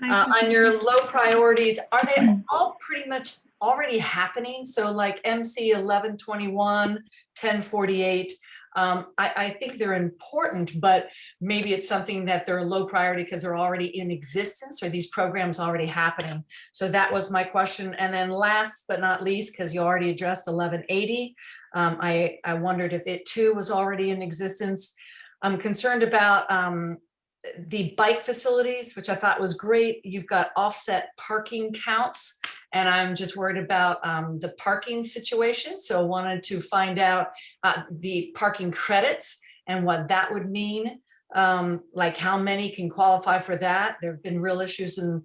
On your low priorities, are they all pretty much already happening? So like MC 1121, 1048, I think they're important, but maybe it's something that they're low priority because they're already in existence, or these programs already happening. So that was my question. And then last but not least, because you already addressed 1180, I wondered if it too was already in existence. I'm concerned about the bike facilities, which I thought was great. You've got offset parking counts, and I'm just worried about the parking situation. So I wanted to find out the parking credits and what that would mean, like how many can qualify for that. There have been real issues in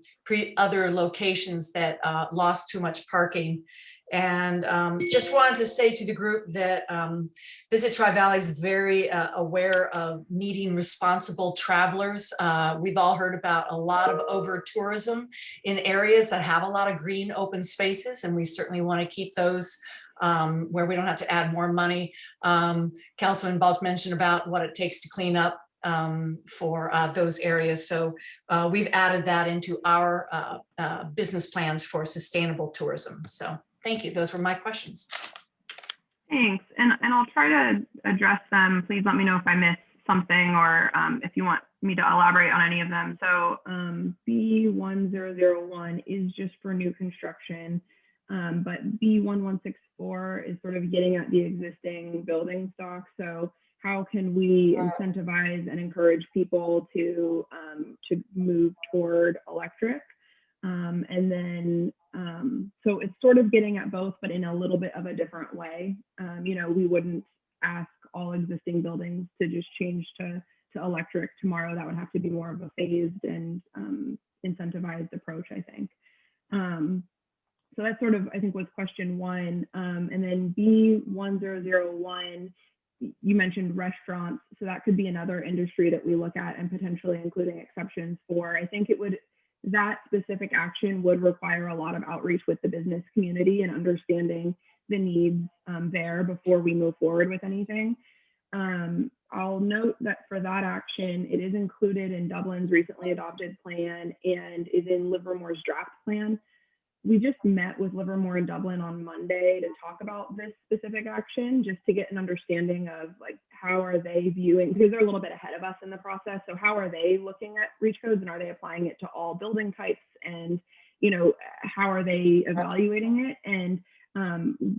other locations that lost too much parking. And just wanted to say to the group that Visit Tri-Valley is very aware of needing responsible travelers. We've all heard about a lot of over tourism in areas that have a lot of green open spaces, and we certainly want to keep those where we don't have to add more money. Councilman Balch mentioned about what it takes to clean up for those areas. So we've added that into our business plans for sustainable tourism. So thank you. Those were my questions. Thanks. And I'll try to address them. Please let me know if I missed something, or if you want me to elaborate on any of them. So B1001 is just for new construction, but B1164 is sort of getting at the existing building stock. So how can we incentivize and encourage people to move toward electric? And then, so it's sort of getting at both, but in a little bit of a different way. We wouldn't ask all existing buildings to just change to electric tomorrow. That would have to be more of a phased and incentivized approach, I think. So that's sort of, I think, was question one. And then B1001, you mentioned restaurants. So that could be another industry that we look at and potentially including exceptions for. I think that specific action would require a lot of outreach with the business community and understanding the needs there before we move forward with anything. I'll note that for that action, it is included in Dublin's recently adopted plan and is in Livermore's draft plan. We just met with Livermore and Dublin on Monday to talk about this specific action, just to get an understanding of like, how are they viewing, because they're a little bit ahead of us in the process. So how are they looking at REACH codes, and are they applying it to all building types? And, how are they evaluating it? And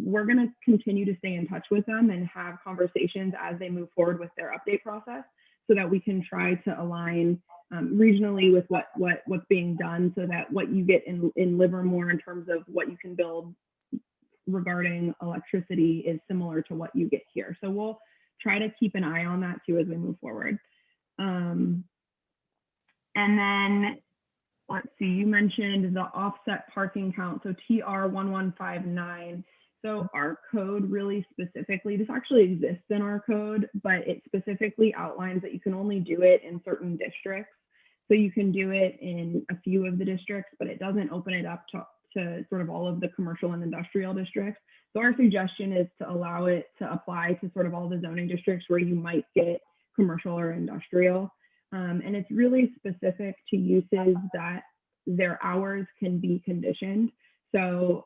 we're going to continue to stay in touch with them and have conversations as they move forward with their update process, so that we can try to align regionally with what's being done, so that what you get in Livermore in terms of what you can build regarding electricity is similar to what you get here. So we'll try to keep an eye on that too as we move forward. And then let's see, you mentioned the offset parking count, so TR1159. So our code really specifically, this actually exists in our code, but it specifically outlines that you can only do it in certain districts. So you can do it in a few of the districts, but it doesn't open it up to to sort of all of the commercial and industrial districts. So our suggestion is to allow it to apply to sort of all the zoning districts where you might get commercial or industrial. And it's really specific to uses that their hours can be conditioned. So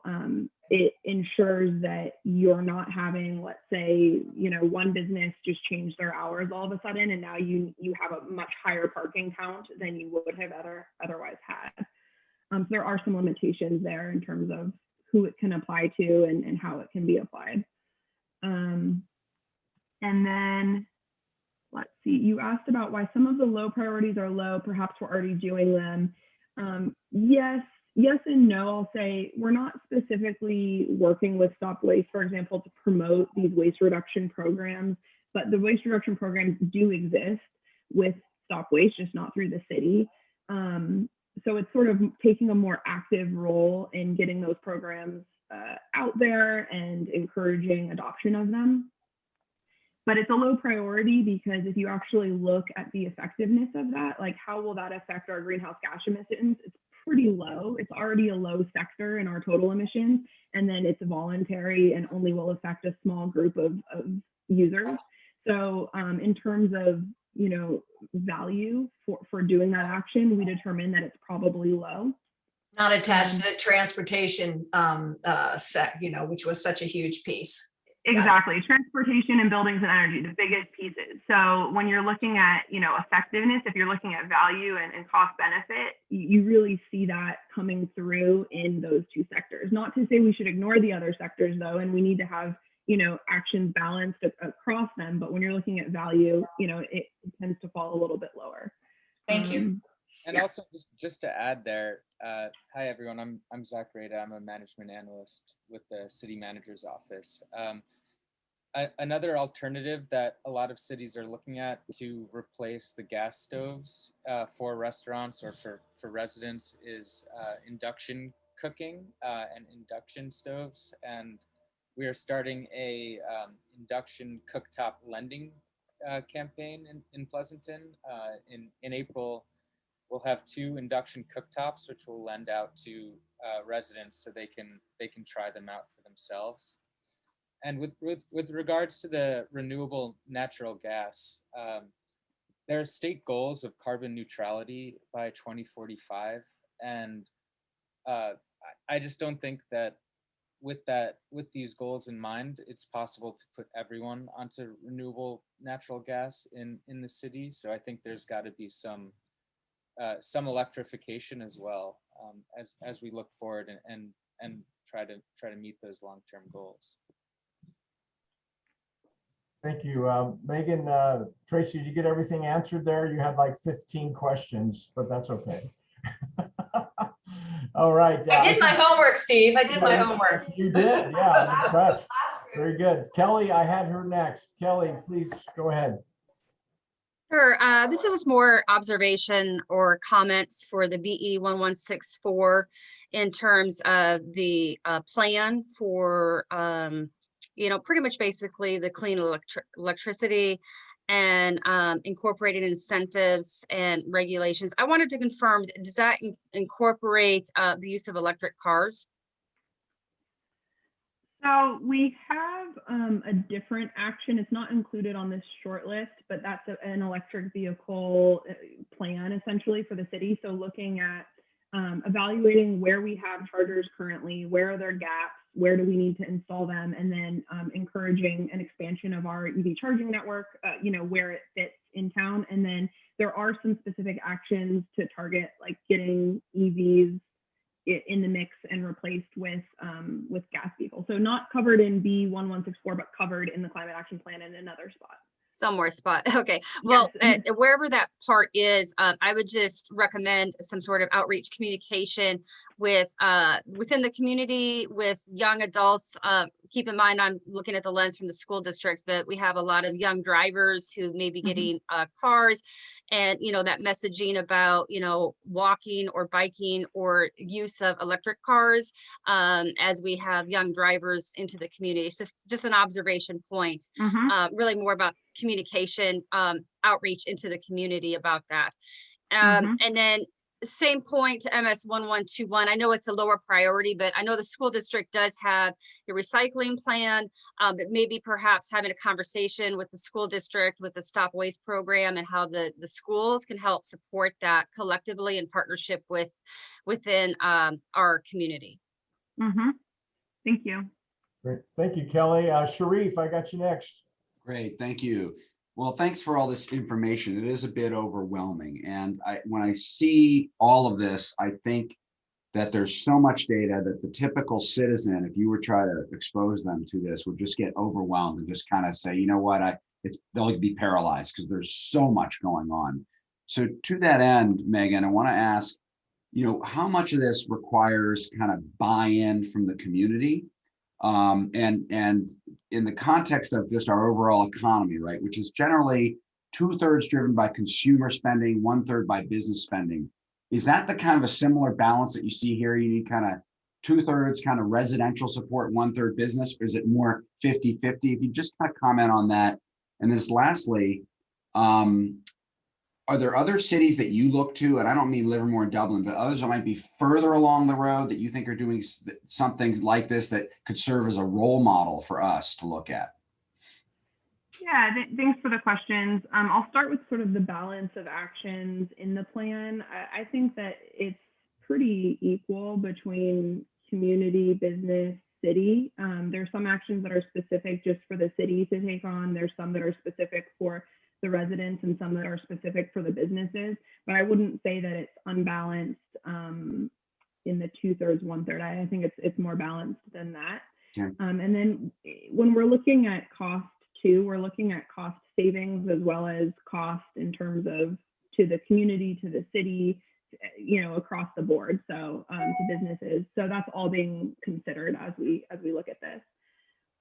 it ensures that you're not having, let's say, one business just change their hours all of a sudden, and now you have a much higher parking count than you would have otherwise had. So there are some limitations there in terms of who it can apply to and how it can be applied. And then let's see, you asked about why some of the low priorities are low. Perhaps we're already doing them. Yes and no. I'll say we're not specifically working with Stop Waste, for example, to promote these waste reduction programs, but the waste reduction programs do exist with Stop Waste, just not through the city. So it's sort of taking a more active role in getting those programs out there and encouraging adoption of them. But it's a low priority because if you actually look at the effectiveness of that, like how will that affect our greenhouse gas emissions? It's pretty low. It's already a low sector in our total emissions, and then it's voluntary and only will affect a small group of users. So in terms of value for doing that action, we determine that it's probably low. Not attached to the transportation which was such a huge piece. Exactly. Transportation and buildings and energy, the biggest pieces. So when you're looking at, effectiveness, if you're looking at value and cost benefit, you really see that coming through in those two sectors. Not to say we should ignore the other sectors though, and we need to have, actions balanced across them. But when you're looking at value, it tends to fall a little bit lower. Thank you. And also just to add there, hi everyone, I'm Zach Rada. I'm a management analyst with the city manager's office. Another alternative that a lot of cities are looking at to replace the gas stoves for restaurants or for residents is induction cooking and induction stoves. And we are starting a induction cooktop lending campaign in Pleasanton. In April, we'll have 2 induction cooktops, which we'll lend out to residents so they can try them out for themselves. And with regards to the renewable natural gas, there are state goals of carbon neutrality by 2045, and I just don't think that with these goals in mind, it's possible to put everyone onto renewable natural gas in the city. So I think there's got to be some electrification as well as we look forward and try to meet those long-term goals. Thank you. Megan, Tracy, did you get everything answered there? You had like 15 questions, but that's okay. All right. I did my homework, Steve. I did my homework. You did, yeah, I'm impressed. Very good. Kelly, I had her next. Kelly, please go ahead. Sure. This is more observation or comments for the BE 1164 in terms of the plan for, pretty much basically the clean electricity and incorporating incentives and regulations. I wanted to confirm, does that incorporate the use of electric cars? So we have a different action. It's not included on this short list, but that's an electric vehicle plan essentially for the city. So looking at evaluating where we have chargers currently, where are there gaps, where do we need to install them, and then encouraging an expansion of our EV charging network, where it fits in town. And then there are some specific actions to target, like getting EVs in the mix and replaced with gas vehicles. So not covered in B 1164, but covered in the climate action plan in another spot. Somewhere spot. Okay. Well, wherever that part is, I would just recommend some sort of outreach communication with within the community with young adults. Keep in mind, I'm looking at the lens from the school district, but we have a lot of young drivers who may be getting cars, and that messaging about walking or biking or use of electric cars as we have young drivers into the community. It's just an observation point. Really more about communication outreach into the community about that. And then same point to MS 1121. I know it's a lower priority, but I know the school district does have a recycling plan. But maybe perhaps having a conversation with the school district with the Stop Waste program and how the schools can help support that collectively in partnership within our community. Thank you. Great. Thank you, Kelly. Sharif, I got you next. Great, thank you. Well, thanks for all this information. It is a bit overwhelming. And when I see all of this, I think that there's so much data that the typical citizen, if you were trying to expose them to this, would just get overwhelmed and just kind of say, you know what, they'll be paralyzed because there's so much going on. So to that end, Megan, I want to ask, how much of this requires kind of buy-in from the community? And in the context of just our overall economy, right, which is generally 2/3 driven by consumer spending, 1/3 by business spending. Is that the kind of a similar balance that you see here? You need kind of 2/3 kind of residential support, 1/3 business, or is it more 50-50? If you just kind of comment on that. And then lastly, are there other cities that you look to, and I don't mean Livermore and Dublin, but others that might be further along the road that you think are doing something like this that could serve as a role model for us to look at? Yeah, thanks for the questions. I'll start with sort of the balance of actions in the plan. I think that it's pretty equal between community, business, city. There's some actions that are specific just for the city to take on. There's some that are specific for the residents and some that are specific for the businesses, but I wouldn't say that it's unbalanced in the 2/3, 1/3. I think it's more balanced than that. Yeah. And then when we're looking at cost too, we're looking at cost savings as well as cost in terms of to the community, to the city, across the board. So to businesses. So that's all being considered as we look at this.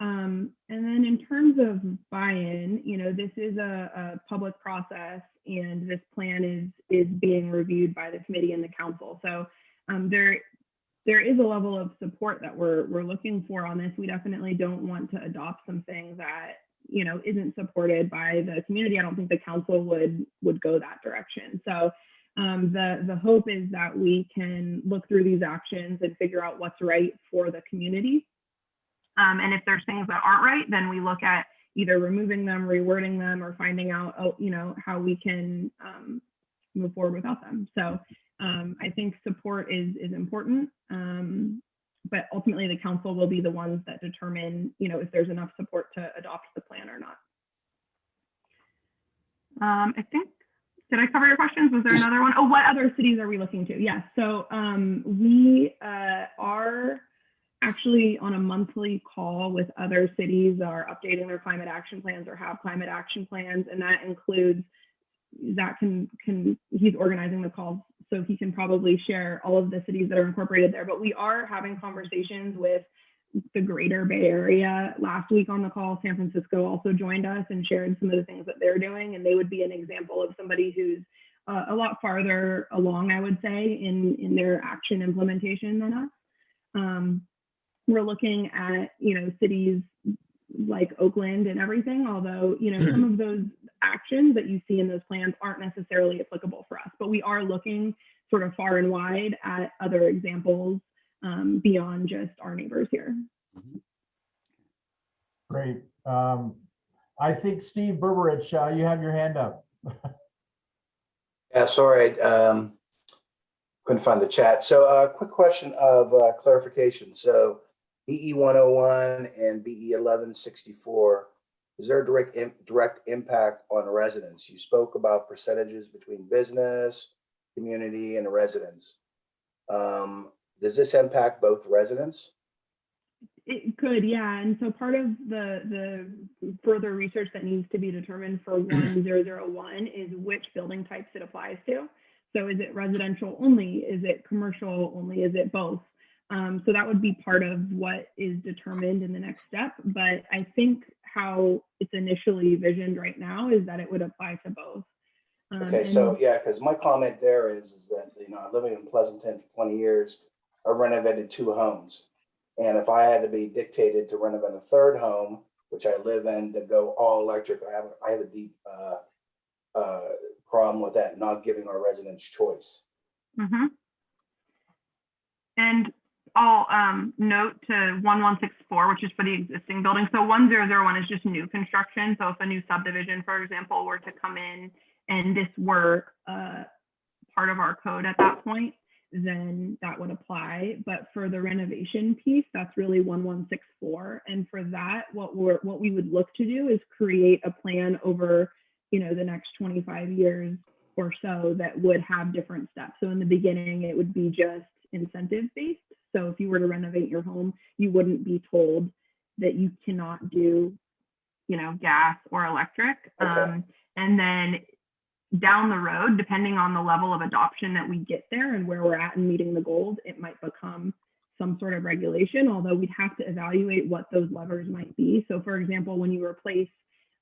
And then in terms of buy-in, this is a public process and this plan is being reviewed by the committee and the council. So there is a level of support that we're looking for on this. We definitely don't want to adopt something that, isn't supported by the community. I don't think the council would go that direction. So the hope is that we can look through these actions and figure out what's right for the community. And if there's things that aren't right, then we look at either removing them, rewording them, or finding out, how we can move forward without them. So I think support is important, but ultimately the council will be the ones that determine, if there's enough support to adopt the plan or not. I think, did I cover your questions? Was there another one? Oh, what other cities are we looking to? Yes. So we are actually on a monthly call with other cities that are updating their climate action plans or have climate action plans. And that includes, Zach he's organizing the call, so he can probably share all of the cities that are incorporated there. But we are having conversations with the greater Bay Area. Last week on the call, San Francisco also joined us and shared some of the things that they're doing. And they would be an example of somebody who's a lot farther along, I would say, in their action implementation than us. We're looking at, cities like Oakland and everything, although, some of those actions that you see in those plans aren't necessarily applicable for us, but we are looking sort of far and wide at other examples beyond just our neighbors here. Great. I think Steve Berberich, you have your hand up. Yeah, sorry, couldn't find the chat. So quick question of clarification. So BE 101 and BE 1164, is there a direct impact on residents? You spoke about percentages between business, community, and residents. Does this impact both residents? It could, yeah. And so part of the further research that needs to be determined for 1001 is which building types it applies to. So is it residential only? Is it commercial only? Is it both? So that would be part of what is determined in the next step. But I think how it's initially visioned right now is that it would apply to both. Okay, so yeah, because my comment there is that, living in Pleasanton for 20 years, I renovated 2 homes. And if I had to be dictated to renovate a 3rd home, which I live in, to go all electric, I have a deep problem with that, not giving our residents choice. Mm-hmm. And I'll note to 1164, which is for the existing building. So 1001 is just new construction. So if a new subdivision, for example, were to come in and this were part of our code at that point, then that would apply. But for the renovation piece, that's really 1164. And for that, what we would look to do is create a plan over, the next 25 years or so that would have different steps. So in the beginning, it would be just incentive based. So if you were to renovate your home, you wouldn't be told that you cannot do, gas or electric. Okay. And then down the road, depending on the level of adoption that we get there and where we're at in meeting the goals, it might become some sort of regulation, although we'd have to evaluate what those levers might be. So for example, when you replace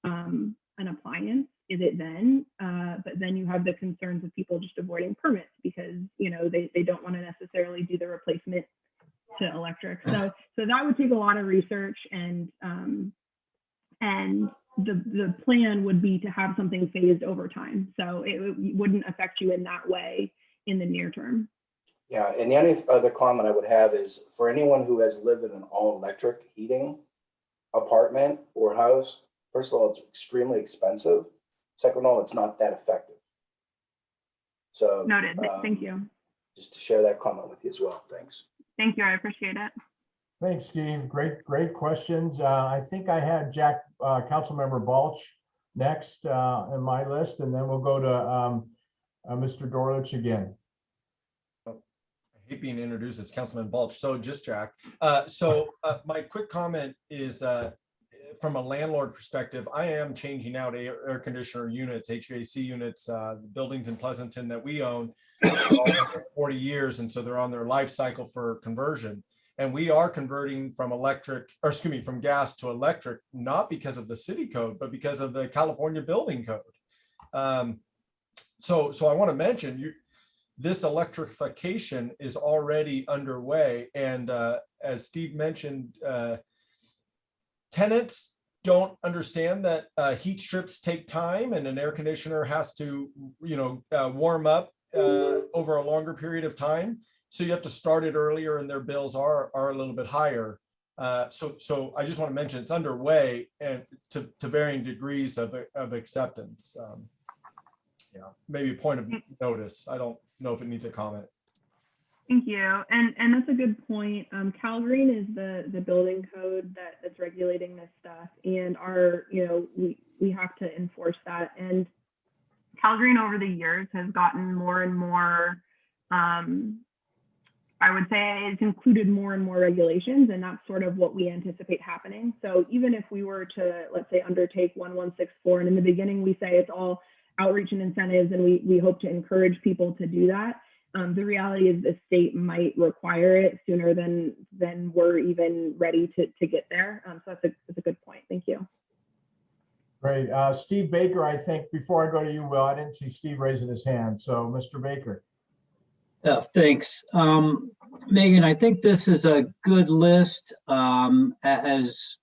an appliance, is it then? But then you have the concerns of people just avoiding permits because, they don't want to necessarily do the replacement to electric. So that would take a lot of research and the plan would be to have something phased over time. So it wouldn't affect you in that way in the near term. Yeah, and the only other comment I would have is for anyone who has lived in an all-electric heating apartment or house, first of all, it's extremely expensive. Second of all, it's not that effective. So noted. Thank you. Just to share that comment with you as well. Thanks. Thank you. I appreciate it. Thanks, Steve. Great questions. I think I had Councilmember Balch next in my list, and then we'll go to Mr. Dorlich again. I hate being introduced as Councilman Balch. So just Jack. My quick comment is from a landlord perspective, I am changing out air conditioner units, HVAC units, the buildings in Pleasanton that we own for 40 years. And so they're on their life cycle for conversion. And we are converting from from gas to electric, not because of the city code, but because of the California building code. So I want to mention this electrification is already underway. And as Steve mentioned, tenants don't understand that heat strips take time and an air conditioner has to, warm up over a longer period of time. So you have to start it earlier and their bills are a little bit higher. So I just want to mention it's underway and to varying degrees of acceptance. Maybe a point of notice. I don't know if it needs a comment. Thank you. And that's a good point. CalGreen is the building code that's regulating this stuff, and we have to enforce that. And CalGreen over the years has gotten more and more, I would say it's included more and more regulations, and that's sort of what we anticipate happening. So even if we were to, let's say, undertake 1164, and in the beginning we say it's all outreach and incentives, and we hope to encourage people to do that. The reality is the state might require it sooner than we're even ready to get there. So that's a good point. Thank you. Great. Steve Baker, I think before I go to you, Will, I didn't see Steve raising his hand. So Mr. Baker. Yeah, thanks. Megan, I think this is a good list. As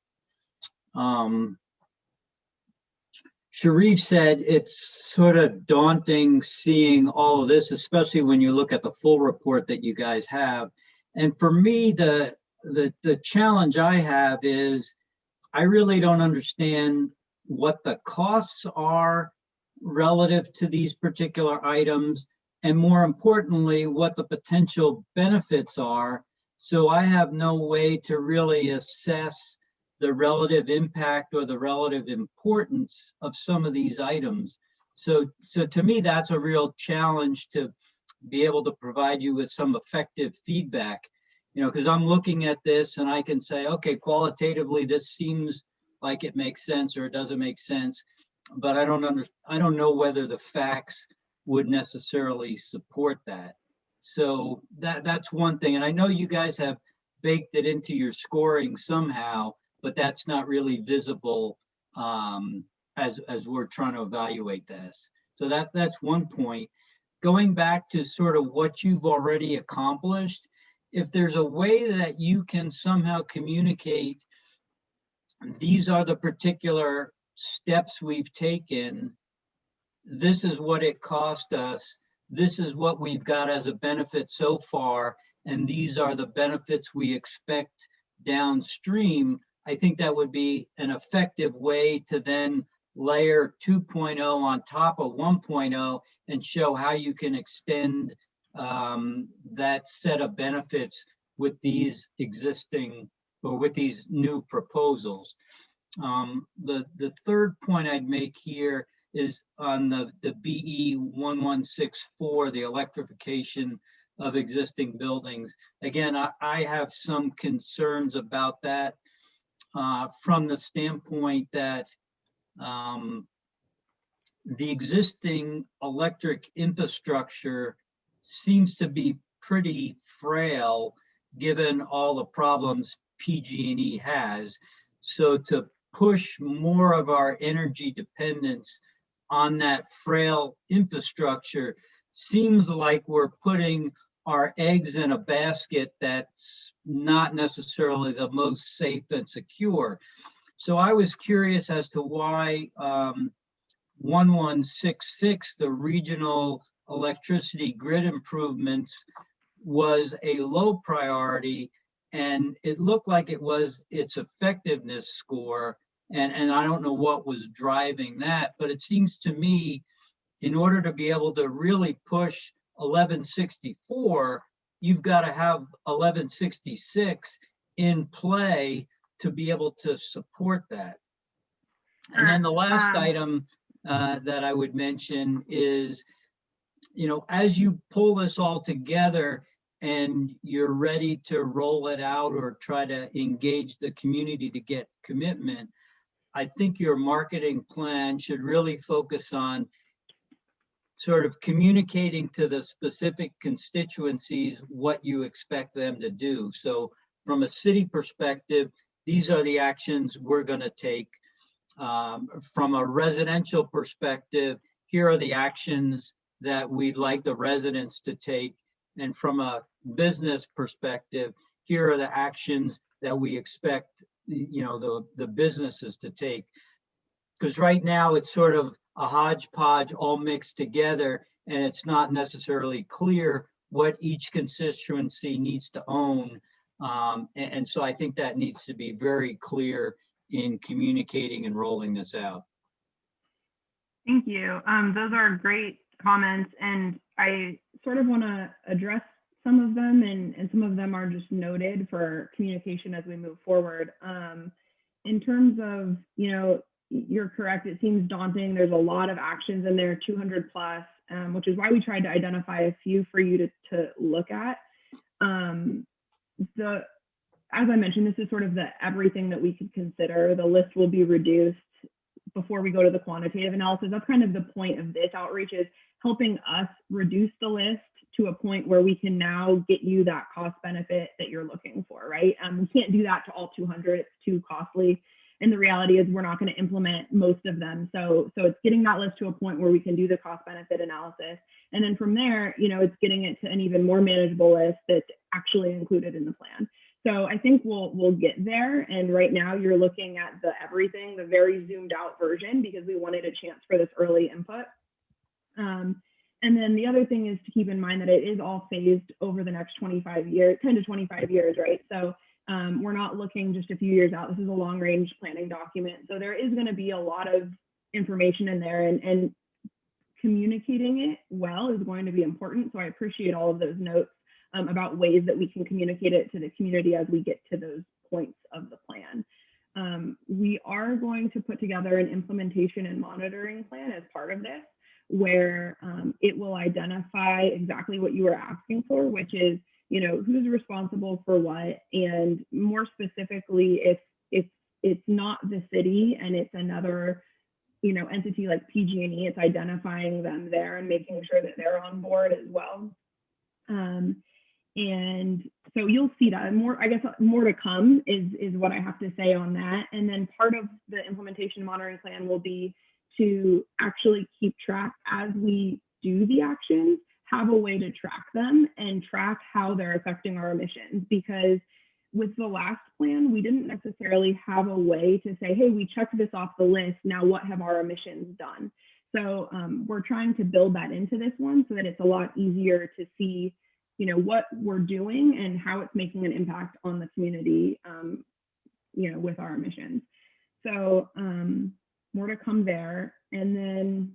Sharif said, it's sort of daunting seeing all of this, especially when you look at the full report that you guys have. And for me, the challenge I have is I really don't understand what the costs are relative to these particular items, and more importantly, what the potential benefits are. So I have no way to really assess the relative impact or the relative importance of some of these items. So to me, that's a real challenge to be able to provide you with some effective feedback, because I'm looking at this and I can say, okay, qualitatively, this seems like it makes sense or it doesn't make sense, but I don't know whether the facts would necessarily support that. So that's one thing. And I know you guys have baked it into your scoring somehow, but that's not really visible as we're trying to evaluate this. So that's one point. Going back to sort of what you've already accomplished, if there's a way that you can somehow communicate, these are the particular steps we've taken, this is what it cost us, this is what we've got as a benefit so far, and these are the benefits we expect downstream, I think that would be an effective way to then layer 2.0 on top of 1.0 and show how you can extend that set of benefits with these existing or with these new proposals. The third point I'd make here is on the BE 1164, the electrification of existing buildings. Again, I have some concerns about that from the standpoint that the existing electric infrastructure seems to be pretty frail given all the problems PG&E has. So to push more of our energy dependence on that frail infrastructure seems like we're putting our eggs in a basket that's not necessarily the most safe and secure. So I was curious as to why 1166, the regional electricity grid improvements, was a low priority, and it looked like it was its effectiveness score. And I don't know what was driving that, but it seems to me, in order to be able to really push 1164, you've got to have 1166 in play to be able to support that. And then the last item that I would mention is, you know, as you pull this all together and you're ready to roll it out or try to engage the community to get commitment, I think your marketing plan should really focus on sort of communicating to the specific constituencies what you expect them to do. So from a city perspective, these are the actions we're going to take. From a residential perspective, here are the actions that we'd like the residents to take. And from a business perspective, here are the actions that we expect, you know, the businesses to take. Because right now it's sort of a hodgepodge all mixed together, and it's not necessarily clear what each constituency needs to own. And so I think that needs to be very clear in communicating and rolling this out. Thank you. Those are great comments, and I sort of want to address some of them, and some of them are just noted for communication as we move forward. In terms of, you know, you're correct, it seems daunting. There's a lot of actions in there, 200 plus, which is why we tried to identify a few for you to look at. As I mentioned, this is sort of the everything that we could consider. The list will be reduced before we go to the quantitative analysis. That's kind of the point of this outreach, is helping us reduce the list to a point where we can now get you that cost benefit that you're looking for, right? We can't do that to all 200, it's too costly. And the reality is we're not going to implement most of them. So it's getting that list to a point where we can do the cost benefit analysis. And then from there, you know, it's getting it to an even more manageable list that's actually included in the plan. So I think we'll get there. And right now you're looking at the everything, the very zoomed out version, because we wanted a chance for this early input. And then the other thing is to keep in mind that it is all phased over the next 25 years, 10 to 25 years, right? So we're not looking just a few years out. This is a long range planning document. So there is going to be a lot of information in there, and communicating it well is going to be important. So I appreciate all of those notes about ways that we can communicate it to the community as we get to those points of the plan. We are going to put together an implementation and monitoring plan as part of this, where it will identify exactly what you were asking for, which is, you know, who's responsible for what, and more specifically, if it's not the city and it's another, you know, entity like PG&E, it's identifying them there and making sure that they're on board as well. And so you'll see that more, I guess, more to come is what I have to say on that. And then part of the implementation monitoring plan will be to actually keep track as we do the actions, have a way to track them and track how they're affecting our emissions. Because with the last plan, we didn't necessarily have a way to say, hey, we checked this off the list, now what have our emissions done? So we're trying to build that into this one so that it's a lot easier to see, you know, what we're doing and how it's making an impact on the community, you know, with our emissions. So more to come there. And then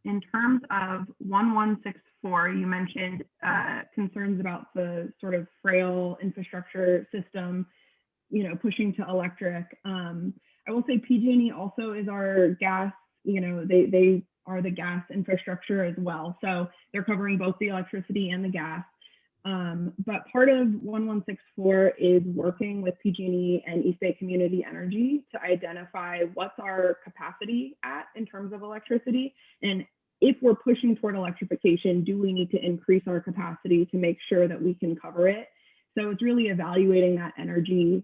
in terms of 1164, you mentioned concerns about the sort of frail infrastructure system, you know, pushing to electric. I will say PG&E also is our gas, you know, they are the gas infrastructure as well. So they're covering both the electricity and the gas. But part of 1164 is working with PG&E and East Bay Community Energy to identify what's our capacity at in terms of electricity. And if we're pushing toward electrification, do we need to increase our capacity to make sure that we can cover it? So it's really evaluating that energy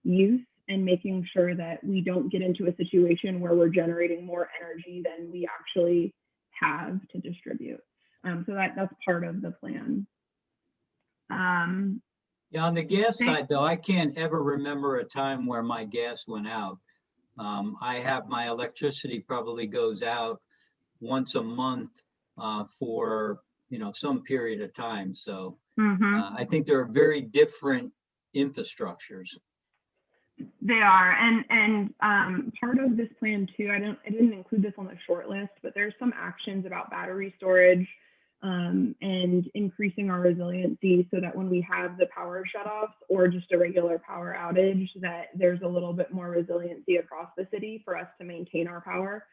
use and making sure that we don't get into a situation where we're generating more energy than we actually have to distribute. So that's part of the plan. Yeah, on the gas side, though, I can't ever remember a time where my gas went out. I have my electricity probably goes out once a month for, you know, some period of time. So I think there are very different infrastructures. They are, and part of this plan too, I didn't include this on the short list, but there's some actions about battery storage and increasing our resiliency so that when we have the power shutoffs or just a regular power outage, that there's a little bit more resiliency across the city for us to maintain our power.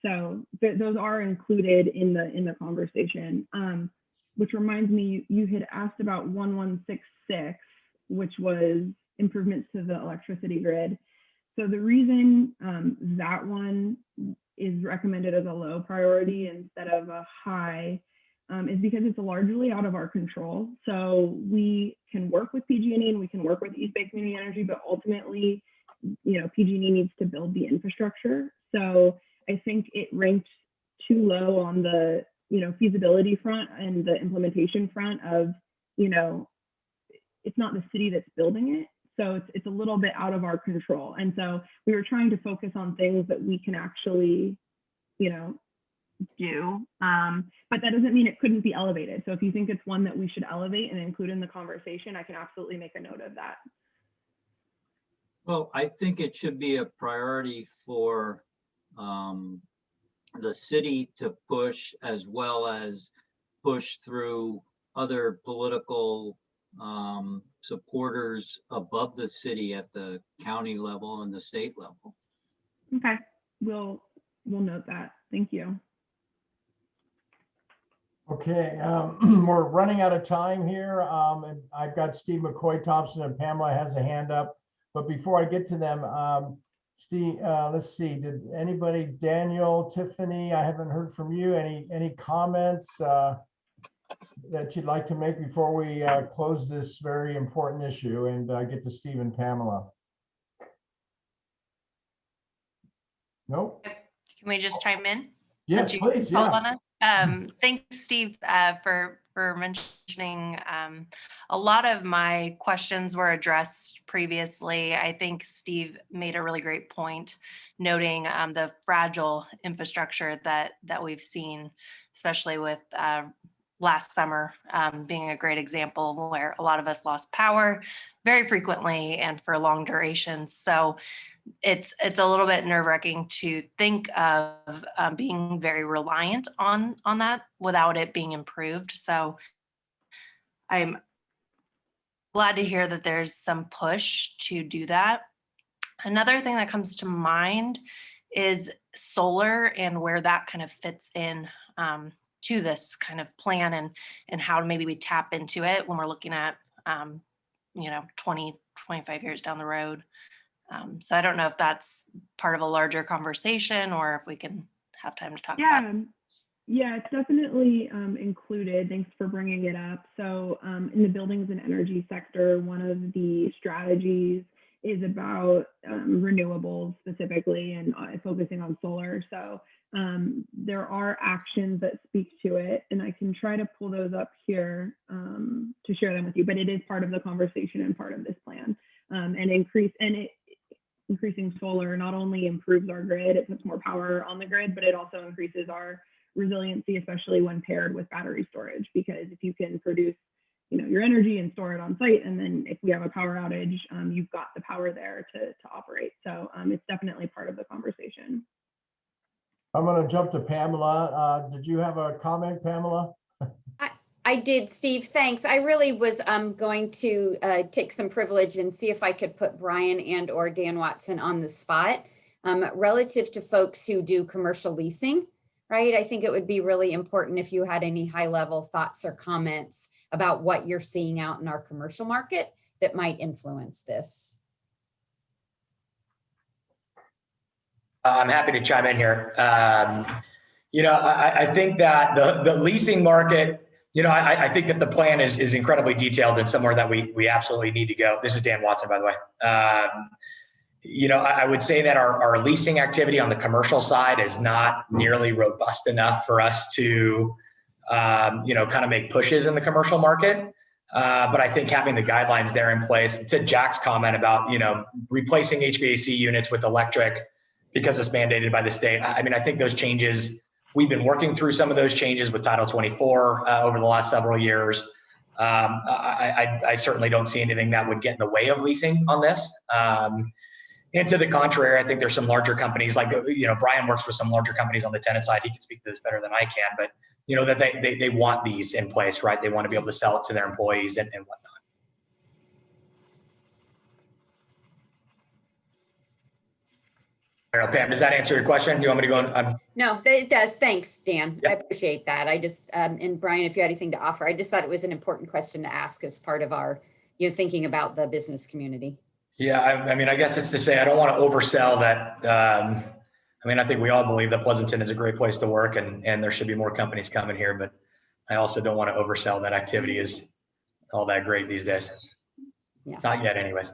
So those are included in the conversation, which reminds me, you had asked about 1166, which was improvements to the electricity grid. So the reason that one is recommended as a low priority instead of a high is because it's largely out of our control. So we can work with PG&E and we can work with East Bay Community Energy, but ultimately, you know, PG&E needs to build the infrastructure. So I think it ranked too low on the, you know, feasibility front and the implementation front of, you know, it's not the city that's building it. So it's a little bit out of our control. And so we were trying to focus on things that we can actually, you know, do. But that doesn't mean it couldn't be elevated. So if you think it's one that we should elevate and include in the conversation, I can absolutely make a note of that. Well, I think it should be a priority for the city to push, as well as push through other political supporters above the city at the county level and the state level. Okay, we'll note that. Thank you. Okay, we're running out of time here. And I've got Steve McCoy Thompson and Pamela has a hand up. But before I get to them, Steve, let's see, did anybody, Daniel, Tiffany, I haven't heard from you. Any comments that you'd like to make before we close this very important issue and get to Steve and Pamela? Nope. Can we just chime in? Yes, please. Yeah. Thanks, Steve, for mentioning a lot of my questions were addressed previously. I think Steve made a really great point, noting the fragile infrastructure that we've seen, especially with last summer being a great example where a lot of us lost power very frequently and for long durations. So it's a little bit nerve-wracking to think of being very reliant on that without it being improved. So I'm glad to hear that there's some push to do that. Another thing that comes to mind is solar and where that kind of fits in to this kind of plan and how maybe we tap into it when we're looking at 20, 25 years down the road. So I don't know if that's part of a larger conversation or if we can have time to talk about it. Yeah, it's definitely included. Thanks for bringing it up. So in the buildings and energy sector, one of the strategies is about renewables specifically and focusing on solar. So there are actions that speak to it, and I can try to pull those up here to share them with you, but it is part of the conversation and part of this plan. And increasing solar not only improves our grid, it puts more power on the grid, but it also increases our resiliency, especially when paired with battery storage. Because if you can produce, your energy and store it on site, and then if we have a power outage, you've got the power there to operate. So it's definitely part of the conversation. I'm going to jump to Pamela. Did you have a comment, Pamela? I did, Steve, thanks. I really was going to take some privilege and see if I could put Brian and or Dan Watson on the spot relative to folks who do commercial leasing, right? I think it would be really important if you had any high level thoughts or comments about what you're seeing out in our commercial market that might influence this. I'm happy to chime in here. I think that the leasing market, I think that the plan is incredibly detailed and somewhere that we absolutely need to go. This is Dan Watson, by the way. I would say that our leasing activity on the commercial side is not nearly robust enough for us to, kind of make pushes in the commercial market. But I think having the guidelines there in place, to Jack's comment about, replacing HVAC units with electric because it's mandated by the state. I mean, I think those changes, we've been working through some of those changes with Title 24 over the last several years. I certainly don't see anything that would get in the way of leasing on this. And to the contrary, I think there's some larger companies like, Brian works with some larger companies on the tenant side. He can speak to this better than I can, but that they want these in place, right? They want to be able to sell it to their employees and whatnot. I don't know, Pam, does that answer your question? You want me to go on? No, it does. Thanks, Dan. Yep. I appreciate that. I just, and Brian, if you had anything to offer, I just thought it was an important question to ask as part of our, thinking about the business community. Yeah, I mean, I guess it's to say, I don't want to oversell that. I think we all believe that Pleasanton is a great place to work and there should be more companies coming here, but I also don't want to oversell that activity is all that great these days. Yeah. Not yet anyways.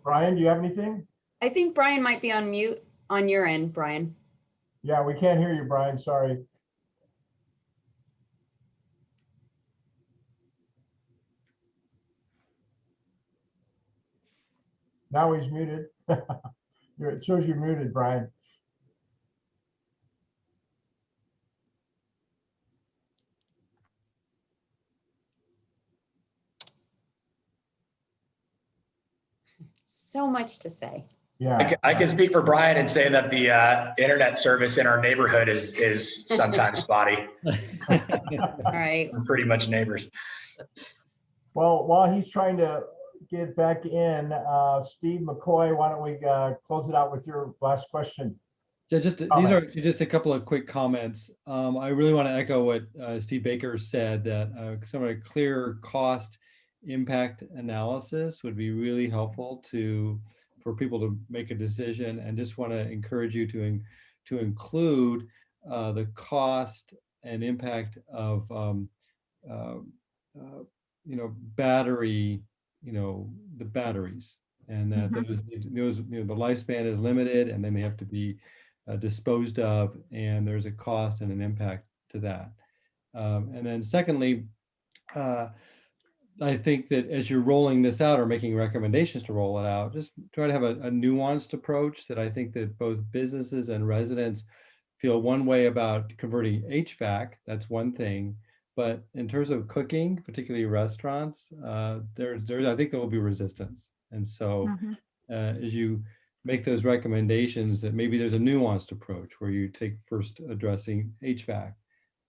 Brian, do you have anything? I think Brian might be on mute on your end, Brian. Yeah, we can't hear you, Brian. Sorry. Now he's muted. It shows you're muted, Brian. So much to say. Yeah, I can speak for Brian and say that the internet service in our neighborhood is sometimes spotty. All right. We're pretty much neighbors. Well, while he's trying to get back in, Steve McCoy, why don't we close it out with your last question? Yeah, these are just a couple of quick comments. I really want to echo what Steve Baker said, that some of a clear cost impact analysis would be really helpful for people to make a decision, and just want to encourage you to include the cost and impact of battery, the batteries, and that those the lifespan is limited and then they have to be disposed of, and there's a cost and an impact to that. And then secondly, I think that as you're rolling this out or making recommendations to roll it out, just try to have a nuanced approach that I think that both businesses and residents feel one way about converting HVAC. That's one thing. But in terms of cooking, particularly restaurants, I think there will be resistance. And so as you make those recommendations, that maybe there's a nuanced approach where you take first addressing HVAC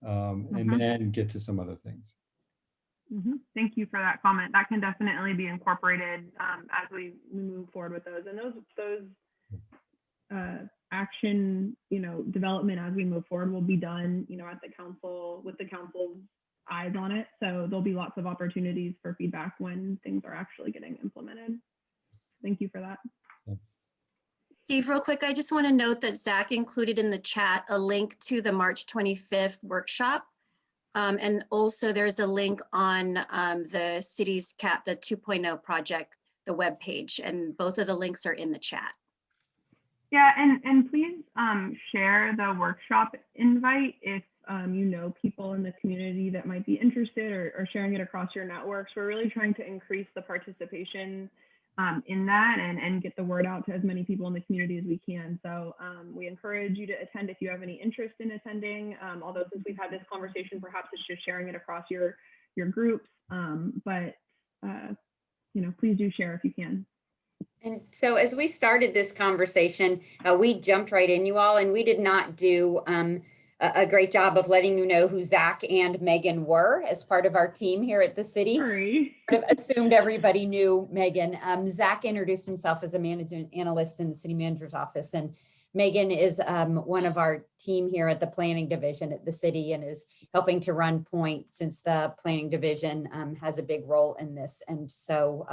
and then get to some other things. Thank you for that comment. That can definitely be incorporated as we move forward with those. And those action, development as we move forward will be done, at the council with the council's eyes on it. So there'll be lots of opportunities for feedback when things are actually getting implemented. Thank you for that. Steve, real quick, I just want to note that Zach included in the chat a link to the March 25th workshop. And also there's a link on the city's CAP, the 2.0 project, the webpage, and both of the links are in the chat. Yeah, and please share the workshop invite if you know people in the community that might be interested, or sharing it across your networks. We're really trying to increase the participation in that and get the word out to as many people in the community as we can. So we encourage you to attend if you have any interest in attending. Although since we've had this conversation, perhaps it's just sharing it across your groups. But you know, please do share if you can. And so as we started this conversation, we jumped right in, you all, and we did not do a great job of letting you know who Zach and Megan were as part of our team here at the city. Sorry. Sort of assumed everybody knew Megan. Zach introduced himself as a management analyst in the city manager's office, and Megan is one of our team here at the planning division at the city and is helping to run point, since the planning division has a big role in this. And so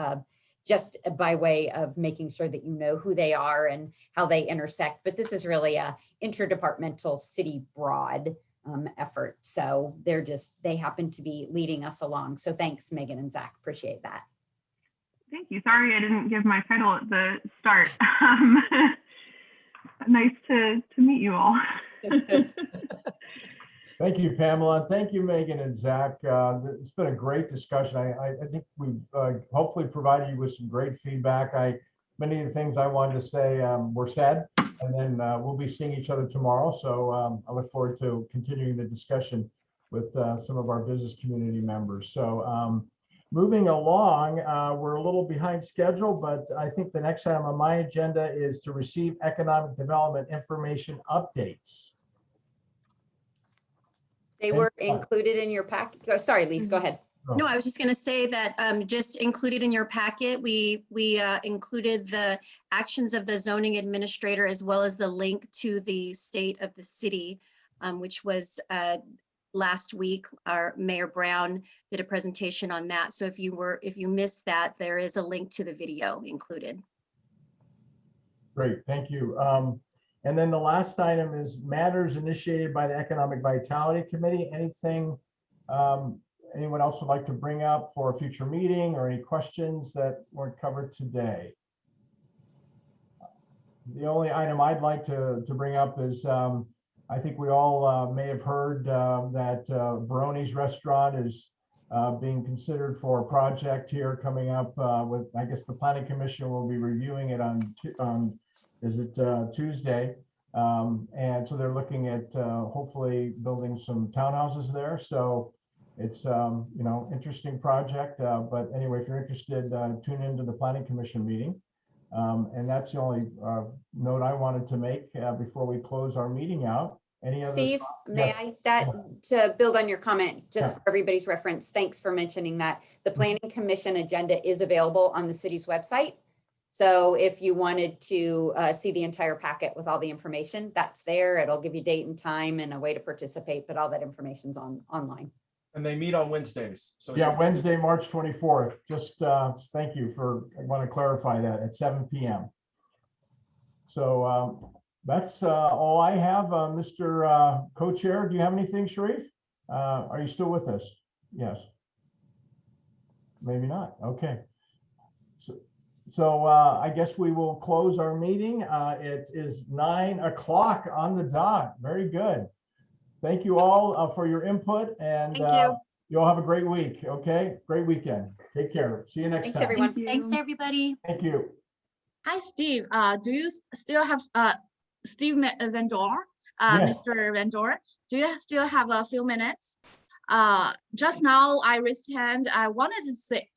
just by way of making sure that you know who they are and how they intersect. But this is really a interdepartmental city broad effort. So they happen to be leading us along. So thanks, Megan and Zach, appreciate that. Thank you. Sorry I didn't give my title at the start. Nice to meet you all. Thank you, Pamela. Thank you, Megan and Zach. It's been a great discussion. I think we've hopefully provided you with some great feedback. Many of the things I wanted to say were said, and then we'll be seeing each other tomorrow. So I look forward to continuing the discussion with some of our business community members. So moving along, we're a little behind schedule, but I think the next item on my agenda is to receive economic development information updates. They were included in your packet. Oh, sorry, Lise, go ahead. No, I was just going to say that just included in your packet, we included the actions of the zoning administrator, as well as the link to the state of the city, which was last week. Our Mayor Brown did a presentation on that. So if you missed that, there is a link to the video included. Great, thank you. And then the last item is matters initiated by the Economic Vitality Committee. Anything anyone else would like to bring up for a future meeting, or any questions that weren't covered today? The only item I'd like to bring up is I think we all may have heard that Baroni's Restaurant is being considered for a project here coming up with, I guess the Planning Commission will be reviewing it on Tuesday. And so they're looking at hopefully building some townhouses there. So it's, interesting project. But anyway, if you're interested, tune into the Planning Commission meeting. And that's the only note I wanted to make before we close our meeting out. Any other? Steve, may I, to build on your comment, just for everybody's reference, thanks for mentioning that. The Planning Commission agenda is available on the city's website. So if you wanted to see the entire packet with all the information, that's there. It'll give you date and time and a way to participate, but all that information's online. And they meet on Wednesdays. So Yeah, Wednesday, March 24th. Just thank you I want to clarify that at 7 p.m. So that's all I have. Mr. Co-Chair, do you have anything, Sharif? Are you still with us? Yes. Maybe not. Okay. So I guess we will close our meeting. It is 9 o'clock on the dot. Very good. Thank you all for your input, and you all have a great week. Okay, great weekend. Take care. See you next time. Thanks, everyone. Thanks, everybody. Thank you. Hi, Steve. Do you still have Steve Van Dorn? Yes. Mr. Van Dorn, do you still have a few minutes? Just now I raised hand. I wanted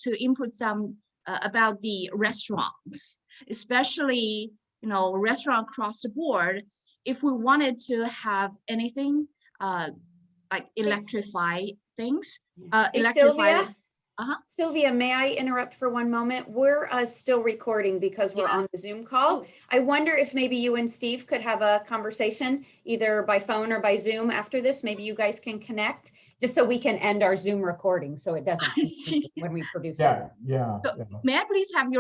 to input some about the restaurants, especially, restaurant across the board. If we wanted to have anything like electrify things, Sylvia? Sylvia, may I interrupt for one moment? We're still recording because we're on the Zoom call. I wonder if maybe you and Steve could have a conversation either by phone or by Zoom after this. Maybe you guys can connect just so we can end our Zoom recording so it doesn't when we produce it. Yeah. So may I please have your